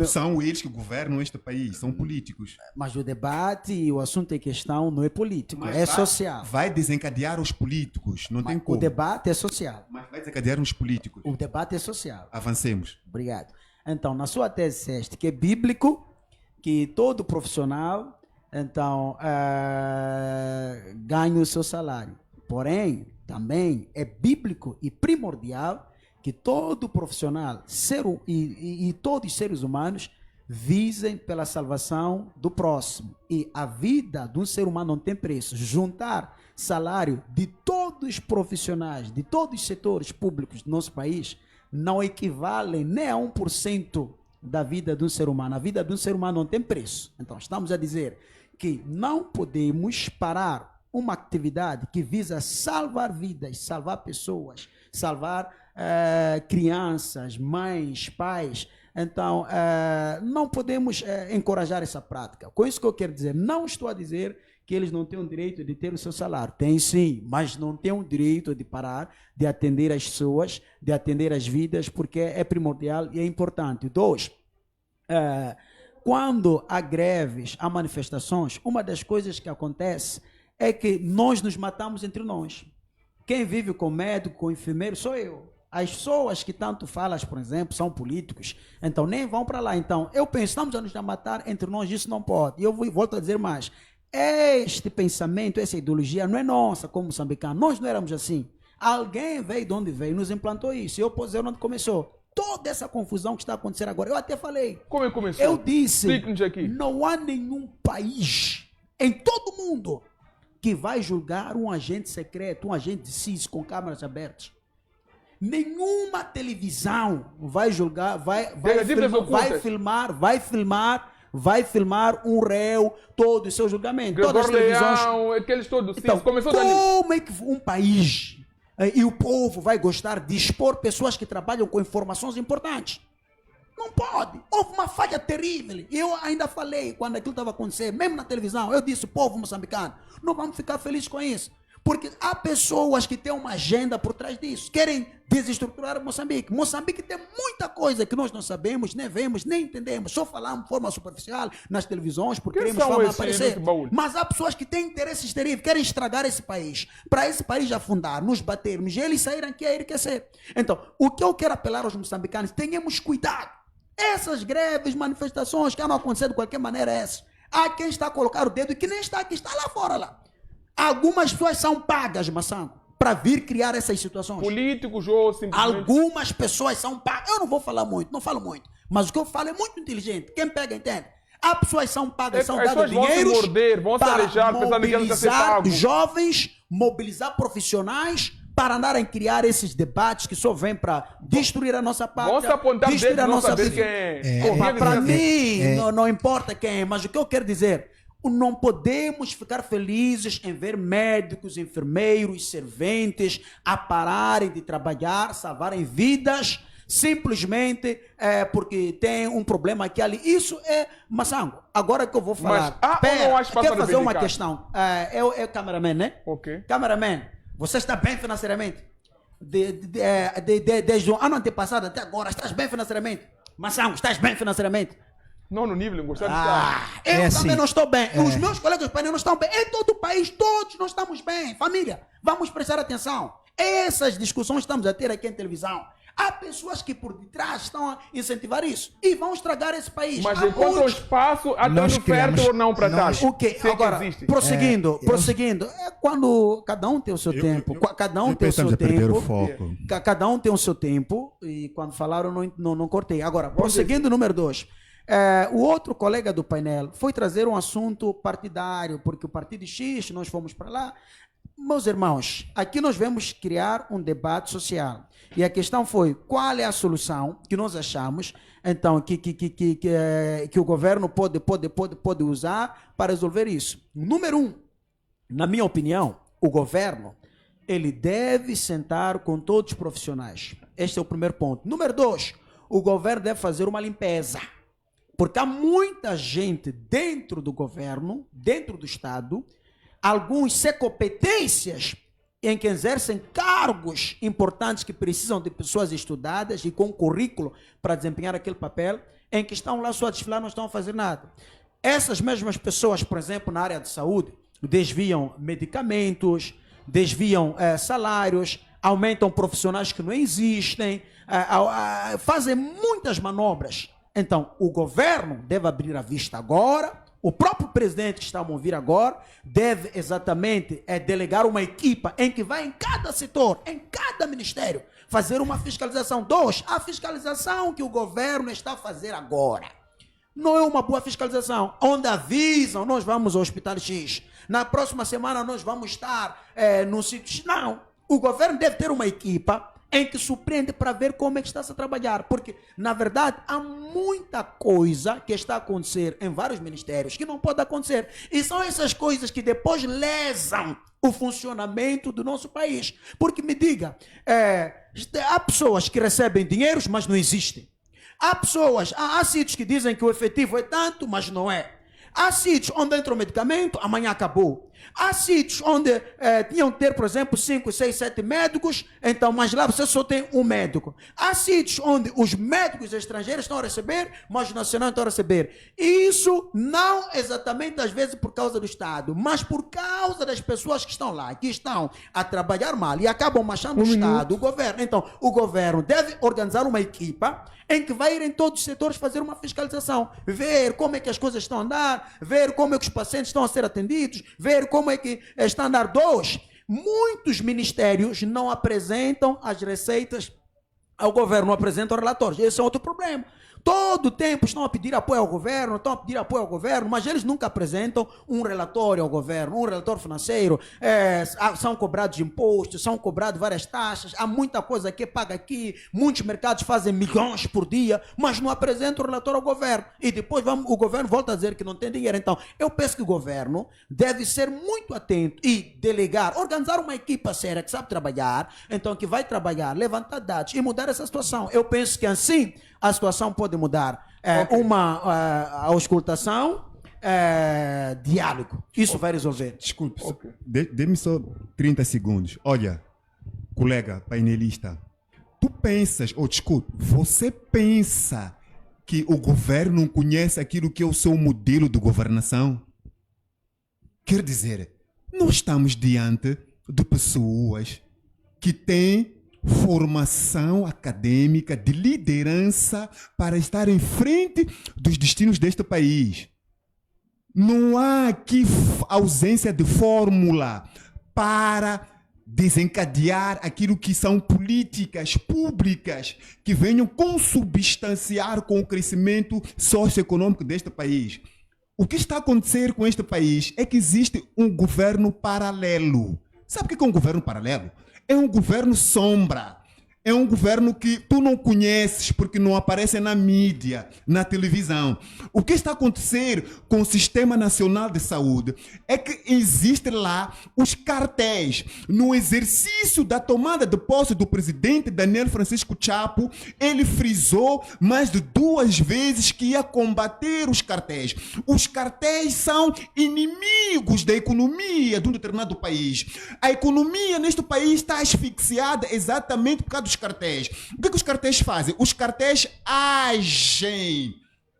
São eles que governam este país, são políticos. Mas o debate e o assunto em questão não é político, social. Vai desencadear os políticos, não tem como. O debate é social. Mas vai desencadear os políticos. O debate é social. Avancemos. Obrigado. Então, na sua tese disseste que é bíblico, que todo profissional, então, ganha o seu salário. Porém, também é bíblico e primordial que todo profissional e todos os seres humanos visem pela salvação do próximo. E a vida de um ser humano não tem preço. Juntar salário de todos os profissionais, de todos os setores públicos do nosso país, não equivale nem a 1% da vida de um ser humano. A vida de um ser humano não tem preço. Então, estamos a dizer que não podemos parar uma atividade que visa salvar vidas, salvar pessoas, salvar crianças, mães, pais. Então, não podemos encorajar essa prática. Com isso que eu quero dizer, não estou a dizer que eles não têm o direito de ter o seu salário. Tem sim, mas não têm o direito de parar de atender as pessoas, de atender as vidas, porque é primordial e é importante. 2, quando há greves, há manifestações, uma das coisas que acontece é que nós nos matamos entre nós. Quem vive com médico, com enfermeiro, sou eu. As pessoas que tanto falas, por exemplo, são políticos, então nem vão para lá. Então, eu penso, estamos a nos matar entre nós, isso não pode. E eu volto a dizer mais, este pensamento, essa ideologia não é nossa como moçambicano. Nós não éramos assim. Alguém veio de onde veio, nos implantou isso. E eu posso dizer onde começou. Toda essa confusão que está acontecendo agora, eu até falei. Como é que começou? Eu disse, aqui. Não há nenhum país em todo o mundo que vai julgar um agente secreto, um agente de CIS com câmeras abertas. Nenhuma televisão vai julgar, vai filmar um réu, todo o seu julgamento. Gregório Todas as televisões. Leão, aqueles todos. Então, começou como é que um país e o povo vai gostar de expor pessoas que trabalham com informações importantes? Não pode. Houve uma falha terrível. E eu ainda falei quando aquilo estava acontecendo, mesmo na televisão, eu disse, povo moçambicano, não vamos ficar felizes com isso. Porque há pessoas que têm uma agenda por trás disso, querem desestruturar Moçambique. Moçambique tem muita coisa que nós não sabemos, nem vemos, nem entendemos, só falamos de forma superficial nas televisões, porque Quem queremos são fama esses, aparecer. Henrique Baúl? Mas há pessoas que têm interesses terríveis, querem estragar esse país, para esse país afundar, nos batermos e eles saírem aqui a enriquecer. Então, o que eu quero apelar aos moçambicanos, tenhamos cuidado. Essas greves, manifestações que não acontecer de qualquer maneira, essas. Há quem está a colocar o dedo e que nem está aqui, está lá fora lá. Algumas pessoas são pagas, Massango, para vir criar essas situações. Políticos ou simplesmente... Algumas pessoas são pagas. Eu não vou falar muito, não falo muito. Mas o que eu falo é muito inteligente. Quem pega, entende. Há pessoas que são pagas, são As dadas pessoas vão se dinheiros morder, vão se para alejar, pensando que eles vão ser mobilizar pagos. jovens, mobilizar profissionais para andarem criar esses debates que só vêm para destruir a nossa pátria, Vão se apontar destruir dedos, a não nossa saber vida. quem é. Para mim, não importa quem é, mas o que eu quero dizer, não podemos ficar felizes em ver médicos, enfermeiros, serventes a pararem de trabalhar, salvarem vidas, simplesmente porque tem um problema aqui ali. Isso é Massango. Agora que eu vou falar. Mas há ou não há espaço quero para fazer uma reivindicar? questão. É o cameraman, né? Ok. Cameraman, você está bem financeiramente? Desde o ano antepassado até agora, estás bem financeiramente? Massango, estás bem financeiramente? Não no nível em gostar de estar. Eu É também assim. não estou bem. Os meus colegas espanhóis não estão bem. Em todo o país, todos nós estamos bem. Família, vamos prestar atenção. Essas discussões estamos a ter aqui em televisão. Há pessoas que por detrás estão a incentivar isso e vão estragar esse país. Mas Há enquanto o muitos- espaço, há Nós terreno criamos- fértil ou não para tal? nós- O quê? Se é que Agora, existe. prosseguindo, é quando cada um tem o seu tempo. Cada um tem o seu tempo. foco. Cada um tem o seu tempo. E quando falaram, não cortei. Agora, prosseguindo, número 2. O outro colega do painel foi trazer um assunto partidário, porque o partido X, nós fomos para lá. Meus irmãos, aqui nós vamos criar um debate social. E a questão foi, qual é a solução que nós achamos, então, que o governo pode usar para resolver isso? Número 1, na minha opinião, o governo, ele deve sentar com todos os profissionais. Este é o primeiro ponto. Número 2, o governo deve fazer uma limpeza. Porque há muita gente dentro do governo, dentro do Estado, alguns sem competências em que exercem cargos importantes que precisam de pessoas estudadas e com currículo para desempenhar aquele papel, em que estão lá só a desfilar, não estão a fazer nada. Essas mesmas pessoas, por exemplo, na área de saúde, desviam medicamentos, desviam salários, aumentam profissionais que não existem, fazem muitas manobras. Então, o governo deve abrir a vista agora. O próprio presidente que está a ouvir agora deve exatamente delegar uma equipa em que vai em cada setor, em cada ministério, fazer uma fiscalização. 2, a fiscalização que o governo está a fazer agora não é uma boa fiscalização, onde avisam, nós vamos ao hospital X, na próxima semana nós vamos estar no sítio X. Não, o governo deve ter uma equipa em que surpreende para ver como é que está-se a trabalhar, porque, na verdade, há muita coisa que está a acontecer em vários ministérios que não pode acontecer, e são essas coisas que depois lesam o funcionamento do nosso país, porque me diga, há pessoas que recebem dinheiros, mas não existem, há sítios que dizem que o efetivo é tanto, mas não é. Há sítios onde entra o medicamento, amanhã acabou. Há sítios onde tinham que ter, por exemplo, 5, 6, 7 médicos, então, mas lá você só tem um médico. Há sítios onde os médicos estrangeiros estão a receber, mas os nacionais estão a receber. Isso não exatamente, às vezes, por causa do Estado, mas por causa das pessoas que estão lá, que estão a trabalhar mal e acabam machando o Estado, o governo. Então, o governo deve organizar uma equipa em que vai ir em todos os setores fazer uma fiscalização, ver como é que as coisas estão a andar, ver como é que os pacientes estão a ser atendidos, ver como é que está a andar. 2, muitos ministérios não apresentam as receitas ao governo, não apresentam relatórios. Esse é outro problema. Todo tempo estão a pedir apoio ao governo, mas eles nunca apresentam um relatório ao governo, um relatório financeiro. São cobrados impostos, são cobradas várias taxas, há muita coisa que paga aqui, muitos mercados fazem milhões por dia, mas não apresentam o relatório ao governo. E depois o governo volta a dizer que não tem dinheiro. Então, eu penso que o governo deve ser muito atento e delegar, organizar uma equipa séria que sabe trabalhar, então que vai trabalhar, levantar dados e mudar essa situação. Eu penso que assim a situação pode mudar. Uma auscultação, diálogo. Isso vai resolver. Desculpe, Ok. dê-me só 30 segundos. Olha, colega painelista, tu pensas, ou desculpe, você pensa que o governo não conhece aquilo que é o seu modelo de governação? Quer dizer, nós estamos diante de pessoas que têm formação acadêmica de liderança para estar em frente dos destinos deste país. Não há aqui ausência de fórmula para desencadear aquilo que são políticas públicas que venham consubstanciar com o crescimento socioeconômico deste país. O que está a acontecer com este país é que existe um governo paralelo. Sabe o que é um governo paralelo? É um governo sombra. É um governo que tu não conheces porque não aparece na mídia, na televisão. O que está a acontecer com o Sistema Nacional de Saúde é que existe lá os cartéis. No exercício da tomada de posse do presidente Daniel Francisco Chapo, ele frisou mais de 2 vezes que ia combater os cartéis. Os cartéis são inimigos da economia de um determinado país. A economia neste país está asfixiada exatamente por causa dos cartéis. O que os cartéis fazem? Os cartéis agem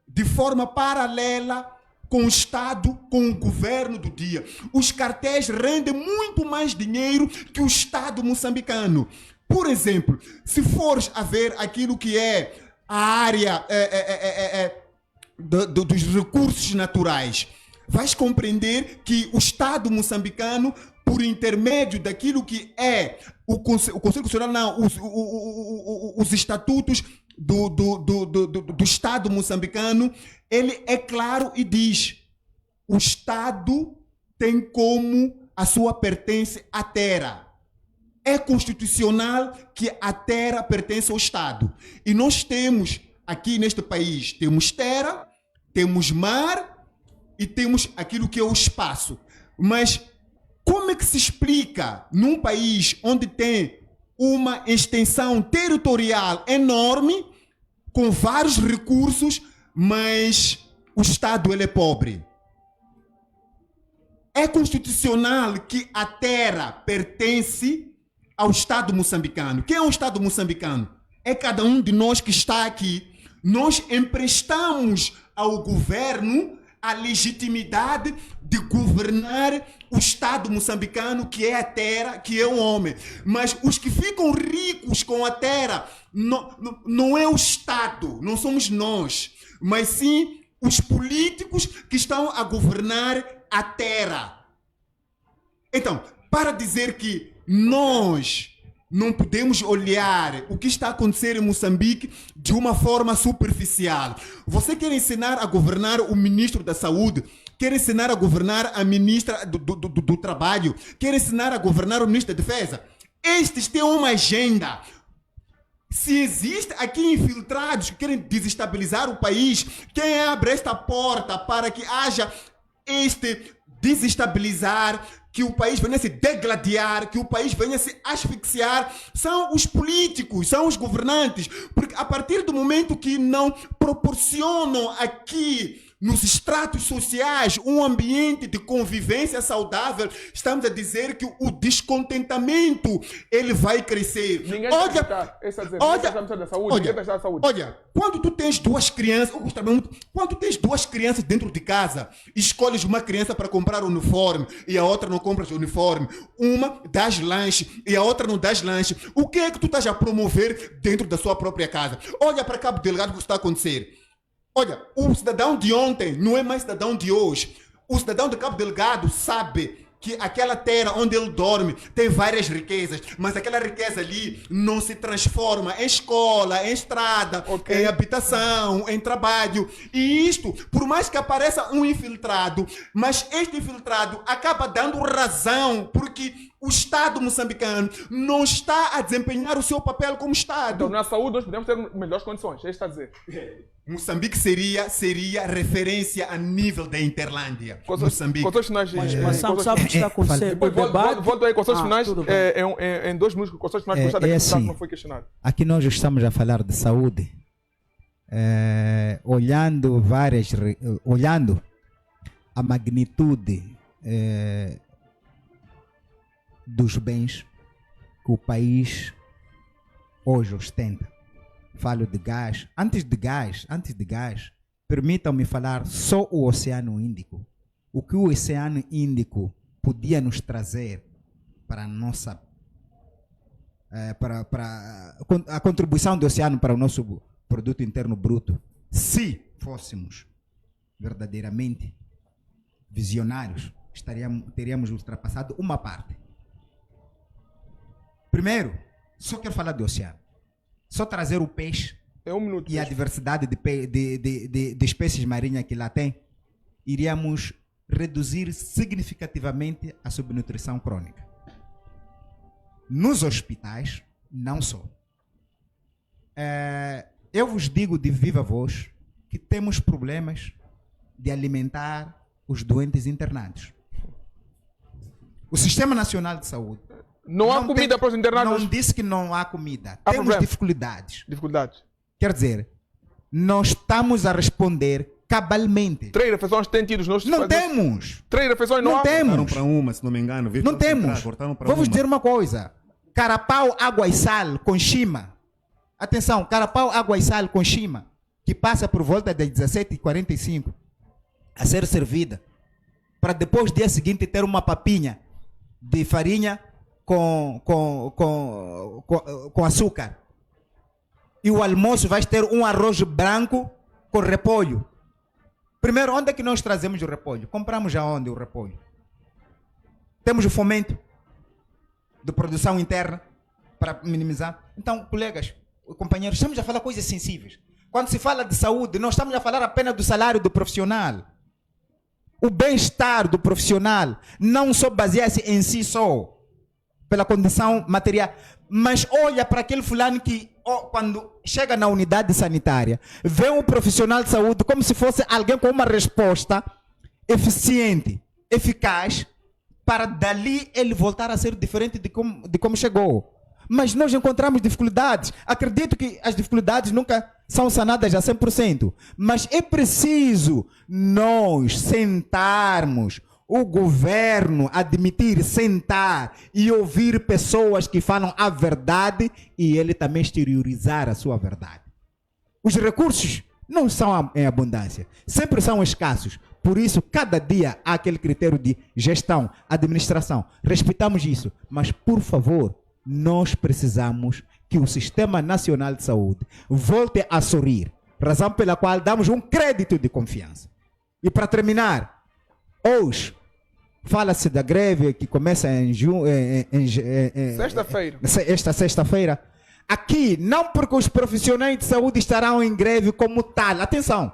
de forma paralela com o Estado, com o governo do dia. Os cartéis rendem muito mais dinheiro que o Estado moçambicano. Por exemplo, se fores a ver aquilo que é a área dos recursos naturais, vais compreender que o Estado moçambicano, por intermédio daquilo que é o Conselho Constitucional, não, os estatutos do Estado moçambicano, ele é claro e diz: o Estado tem como a sua pertence à terra. É constitucional que a terra pertence ao Estado. E nós temos aqui neste país, temos terra, temos mar e temos aquilo que é o espaço. Mas como é que se explica num país onde tem uma extensão territorial enorme, com vários recursos, mas o Estado ele é pobre? É constitucional que a terra pertence ao Estado moçambicano. Quem é o Estado moçambicano? É cada um de nós que está aqui. Nós emprestamos ao governo a legitimidade de governar o Estado moçambicano, que é a terra, que é o homem. Mas os que ficam ricos com a terra não é o Estado, não somos nós, mas sim os políticos que estão a governar a terra. Então, para dizer que nós não podemos olhar o que está a acontecer em Moçambique de uma forma superficial. Você quer ensinar a governar o ministro da Saúde, quer ensinar a governar a ministra do Trabalho, quer ensinar a governar o ministro da Defesa. Estes têm uma agenda. Se existe aqui infiltrados que querem desestabilizar o país, quem abre esta porta para que haja este desestabilizar, que o país venha se degladiar, que o país venha se asfixiar, são os políticos, são os governantes. Porque a partir do momento que não proporcionam aqui nos estratos sociais um ambiente de convivência saudável, estamos a dizer que o descontentamento ele vai crescer. Ninguém olha, quando tu tens 2 crianças, quando tu tens 2 crianças dentro de casa, escolhes uma criança para comprar uniforme e a outra não compras uniforme, uma dás lanche e a outra não dás lanche, o que é que tu estás a promover dentro da sua própria casa? Olha para Cabo Delgado o que está a acontecer. Olha, o cidadão de ontem não é mais cidadão de hoje. O cidadão de Cabo Delgado sabe que aquela terra onde ele dorme tem várias riquezas, mas aquela riqueza ali não se transforma em escola, em estrada, em habitação, em trabalho. E isto, por mais que apareça um infiltrado, mas este infiltrado acaba dando razão, porque o Estado moçambicano não está a desempenhar o seu papel como Estado. Então, na saúde, nós podemos ter melhores condições. É isso que está a dizer. Moçambique seria referência a nível da Interlândia. Moçambique. Mas sabe o que está acontecendo? Volto aí, condições finais em 2 minutos. Condições finais que assim, não foi questionado. Aqui nós estamos a falar de saúde, olhando a magnitude dos bens que o país hoje ostenta. Falo de gás. Antes de gás, permitam-me falar só o Oceano Índico. O que o Oceano Índico podia nos trazer para a nossa para a contribuição do oceano para o nosso produto interno bruto, se fôssemos verdadeiramente visionários, teríamos ultrapassado uma parte. Primeiro, só quero falar do oceano. Só trazer o peixe e a diversidade de espécies marinhas que lá tem, iríamos reduzir significativamente a subnutrição crônica. Nos hospitais, não só. Eu vos digo de viva voz que temos problemas de alimentar os doentes internados. O Sistema Nacional de Saúde não há comida para os internados? Não disse que não há comida. Há Temos dificuldades. Quer dizer, nós estamos a responder cabalmente. 3 refeições têm tido. Não temos. 3 refeições não há? Temos. Para uma, se não me engano. Não temos. Vou-vos dizer uma coisa. Carapau, água e sal com chima. Atenção, carapau, água e sal com chima, que passa por volta das 17h45 a ser servida, para depois, dia seguinte, ter uma papinha de farinha com açúcar. E o almoço vai ter um arroz branco com repolho. Primeiro, onde é que nós trazemos o repolho? Compramos aonde o repolho? Temos o fomento de produção interna para minimizar. Então, colegas, companheiros, estamos a falar coisas sensíveis. Quando se fala de saúde, não estamos a falar apenas do salário do profissional. O bem-estar do profissional não só baseia-se em si só, pela condição material, mas olha para aquele fulano que, quando chega na unidade sanitária, vê um profissional de saúde como se fosse alguém com uma resposta eficiente, eficaz, para dali ele voltar a ser diferente de como chegou. Mas nós encontramos dificuldades. Acredito que as dificuldades nunca são sanadas a 100%. Mas é preciso nós sentarmos, o governo admitir, sentar e ouvir pessoas que falam a verdade e ele também exteriorizar a sua verdade. Os recursos não são em abundância, sempre são escassos. Por isso, cada dia há aquele critério de gestão, administração. Respeitamos isso, mas por favor, nós precisamos que o Sistema Nacional de Saúde volte a sorrir, razão pela qual damos um crédito de confiança. E para terminar, hoje fala-se da greve que começa esta sexta-feira. Aqui, não porque os profissionais de saúde estarão em greve como tal, atenção,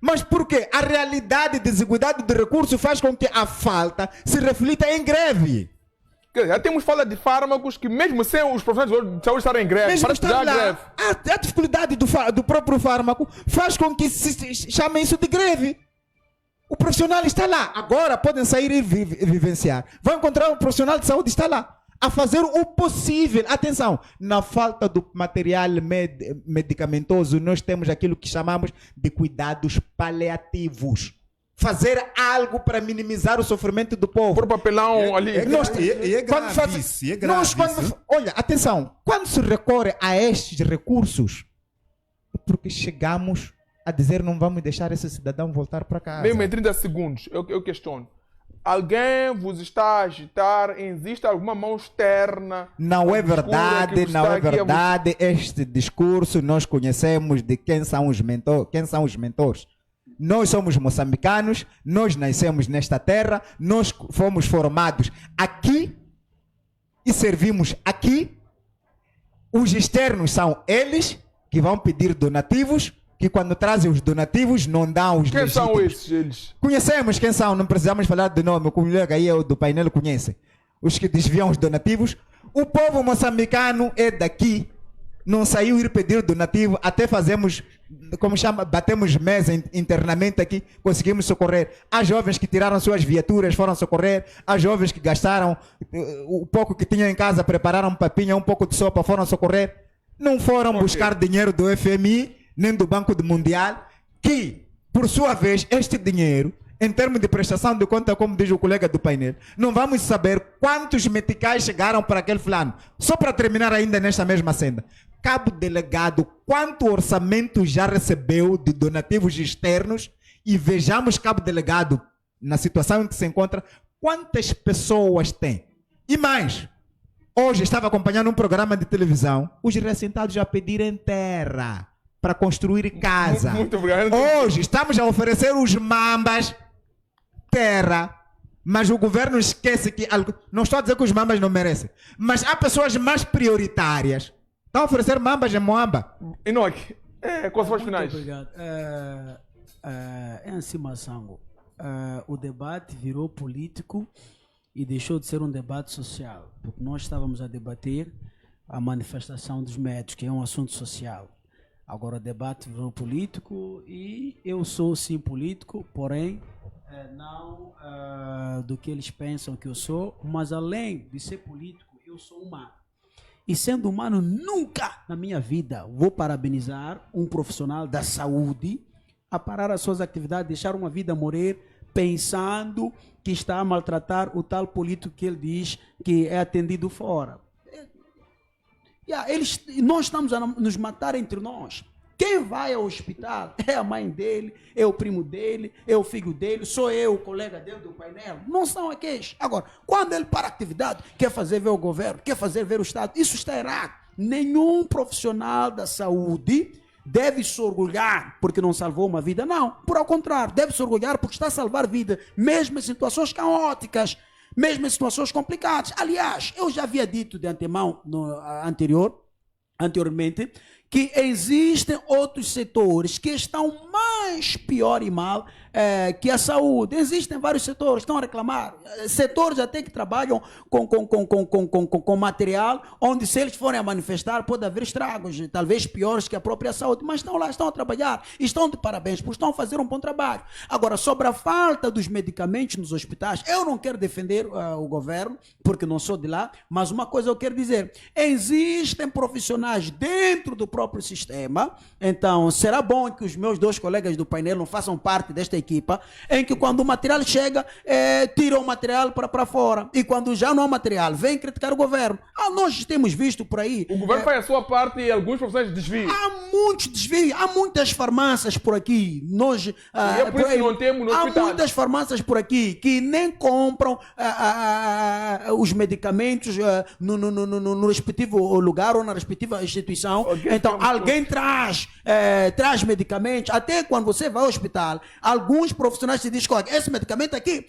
mas porque a realidade de desigualdade de recursos faz com que a falta se reflita em greve. Já temos fala de fármacos que mesmo sem os profissionais de saúde estarem em greve, mesmo estar lá, a dificuldade do próprio fármaco faz com que se chame isso de greve. O profissional está lá, agora podem sair e vivenciar. Vão encontrar um profissional de saúde, está lá, a fazer o possível. Atenção, na falta do material medicamentoso, nós temos aquilo que chamamos de cuidados paliativos. Fazer algo para minimizar o sofrimento do povo. Por papelão ali. É grave isso. Olha, atenção, quando se recorre a estes recursos, é porque chegamos a dizer não vamos deixar esse cidadão voltar para casa. Mesmo em 30 segundos, eu questiono. Alguém vos está a agitar? Existe alguma mão externa? Não é verdade, não é verdade. Este discurso nós conhecemos de quem são os mentores. Nós somos moçambicanos, nós nascemos nesta terra, nós fomos formados aqui e servimos aqui. Os externos são eles que vão pedir donativos, que quando trazem os donativos não dão os legítimos. Quem são esses eles? Conhecemos quem são, não precisamos falar de nome, o colega aí do painel conhece. Os que desviam os donativos. O povo moçambicano é daqui, não saiu ir pedir donativo, até fazemos, batemos mesa internamente aqui, conseguimos socorrer. Há jovens que tiraram suas viaturas, foram socorrer. Há jovens que gastaram o pouco que tinham em casa, prepararam papinha, um pouco de sopa, foram socorrer. Não foram buscar dinheiro do FMI, nem do Banco Mundial, que, por sua vez, este dinheiro em termos de prestação de conta, como diz o colega do painel, não vamos saber quantos meticais chegaram para aquele plano. Só para terminar ainda nesta mesma senda. Cabo delegado, quanto orçamento já recebeu de donativos externos? E vejamos, cabo delegado, na situação em que se encontra, quantas pessoas tem? E mais, hoje estava acompanhando um programa de televisão, os reassentados já pediram terra para construir casa. Muito obrigado. Hoje estamos a oferecer os mambas terra, mas o governo esquece que... Não estou a dizer que os mambas não merecem, mas há pessoas mais prioritárias. Estão a oferecer mambas em Moamba. Enoque, considerações finais. Muito obrigado. Em cima, Sango, o debate virou político e deixou de ser um debate social, porque nós estávamos a debater a manifestação dos médicos, que é um assunto social. Agora o debate virou político e eu sou sim político, porém não do que eles pensam que eu sou, mas além de ser político, eu sou humano. E sendo humano, nunca na minha vida vou parabenizar um profissional da saúde a parar as suas atividades, deixar uma vida morrer, pensando que está a maltratar o tal político que ele diz que é atendido fora. Nós estamos a nos matar entre nós. Quem vai ao hospital é a mãe dele, é o primo dele, é o filho dele, sou eu, o colega dele do painel. Não são aqueles. Agora, quando ele para a atividade, quer fazer ver o governo, quer fazer ver o Estado, isso está errado. Nenhum profissional da saúde deve se orgulhar porque não salvou uma vida. Não, por ao contrário, deve se orgulhar porque está a salvar vida, mesmo em situações caóticas, mesmo em situações complicadas. Aliás, eu já havia dito de antemão anteriormente, que existem outros setores que estão mais pior e mal que a saúde. Existem vários setores que estão a reclamar. Setores até que trabalham com material, onde se eles forem a manifestar, pode haver estragos, talvez piores que a própria saúde, mas estão lá, estão a trabalhar, e estão de parabéns, porque estão a fazer um bom trabalho. Agora, sobre a falta dos medicamentos nos hospitais, eu não quero defender o governo, porque não sou de lá, mas uma coisa eu quero dizer, existem profissionais dentro do próprio sistema, então será bom que os meus dois colegas do painel não façam parte desta equipa, em que quando o material chega, tiram o material para fora, e quando já não há material, vem criticar o governo. Nós temos visto por aí... O governo faz a sua parte e alguns profissionais desviam. Há muitos desvios, há muitas farmácias por aqui, por isso não temos no há hospital. muitas farmácias por aqui que nem compram os medicamentos no respectivo lugar ou na respectiva instituição. Então, alguém traz medicamentos, até quando você vai ao hospital, alguns profissionais te dizem, olha, esse medicamento aqui,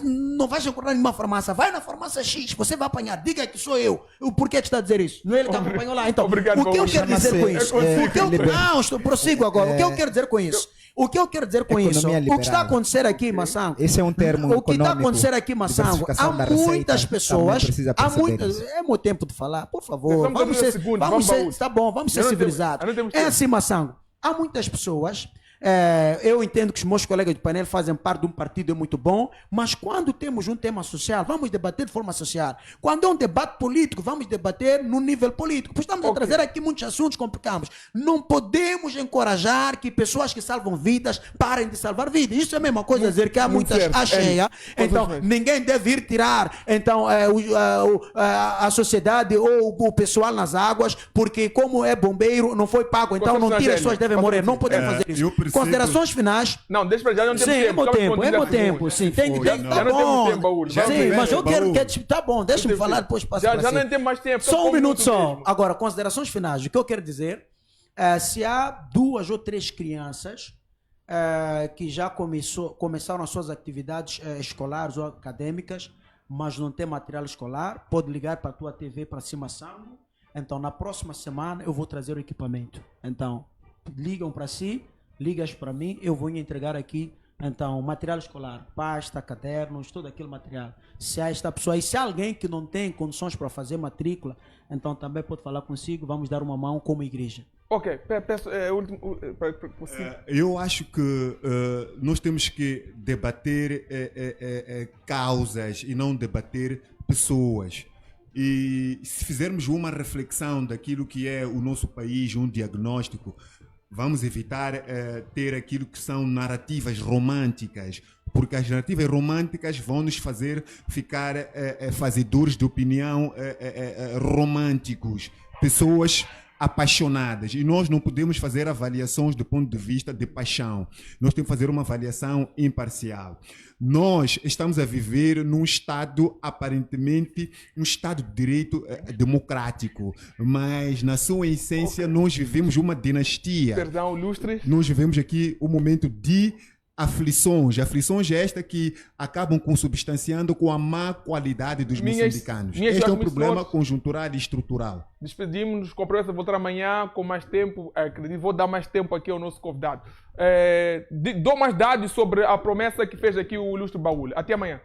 não vais encontrar em nenhuma farmácia, vai na farmácia X, você vai apanhar, diga que sou eu. Por que está a dizer isso? Não é ele que acompanhou lá. Então, obrigado, o que eu quero dizer com isso? Prossigo agora. O que eu quero dizer com isso? O que eu quero dizer com isso? O que está a acontecer aqui, Massango? Esse é um termo O que está a acontecer aqui, Massango? Há muitas pessoas. É meu tempo de falar, por favor. Vamos ser civilizados. É assim, Massango. Há muitas pessoas. Eu entendo que os meus colegas do painel fazem parte de um partido, é muito bom, mas quando temos um tema social, vamos debater de forma social. Quando é um debate político, vamos debater no nível político. Pois estamos a trazer aqui muitos assuntos complicados. Não podemos encorajar que pessoas que salvam vidas parem de salvar vidas. Isso é a mesma coisa dizer que há muitas à cheia. Então, ninguém deve ir tirar a sociedade ou o pessoal nas águas, porque como é bombeiro, não foi pago. Então, não tira, as pessoas devem morrer. Não podemos fazer isso. Considerações finais. Não, deixa pra já, não temos tempo. É meu tempo, sim. Tem que tá bom. Sim, mas eu quero que tá bom, deixa-me falar depois. Já não tem mais tempo. Só um minuto só. Agora, considerações finais. O que eu quero dizer, se há 2 ou 3 crianças que já começaram as suas atividades escolares ou acadêmicas, mas não tem material escolar, pode ligar para a tua TV para cima Sango. Então, na próxima semana, eu vou trazer o equipamento. Então, ligam para si, ligas para mim, eu vou entregar aqui, então, material escolar, pasta, cadernos, todo aquele material. Se há esta pessoa, e se há alguém que não tem condições para fazer matrícula, então também pode falar consigo, vamos dar uma mão como igreja. Ok, peço eu acho que nós temos que debater causas e não debater pessoas. E se fizermos uma reflexão daquilo que é o nosso país, um diagnóstico, Vamos evitar ter aquilo que são narrativas românticas, porque as narrativas românticas vão nos fazer ficar fazedores de opinião românticos, pessoas apaixonadas. E nós não podemos fazer avaliações do ponto de vista de paixão. Nós temos que fazer uma avaliação imparcial. Nós estamos a viver num Estado, aparentemente, um Estado de direito democrático, mas na sua essência nós vivemos uma dinastia. Perdão, ilustre. Nós vivemos aqui um momento de aflições estas que acabam consubstanciando com a má qualidade dos moçambicanos. Este é um problema conjuntural e estrutural. Despedimos-nos, com a promessa de voltar amanhã com mais tempo. Acredito, vou dar mais tempo aqui ao nosso convidado. Dou mais dados sobre a promessa que fez aqui o ilustre Baúl. Até amanhã.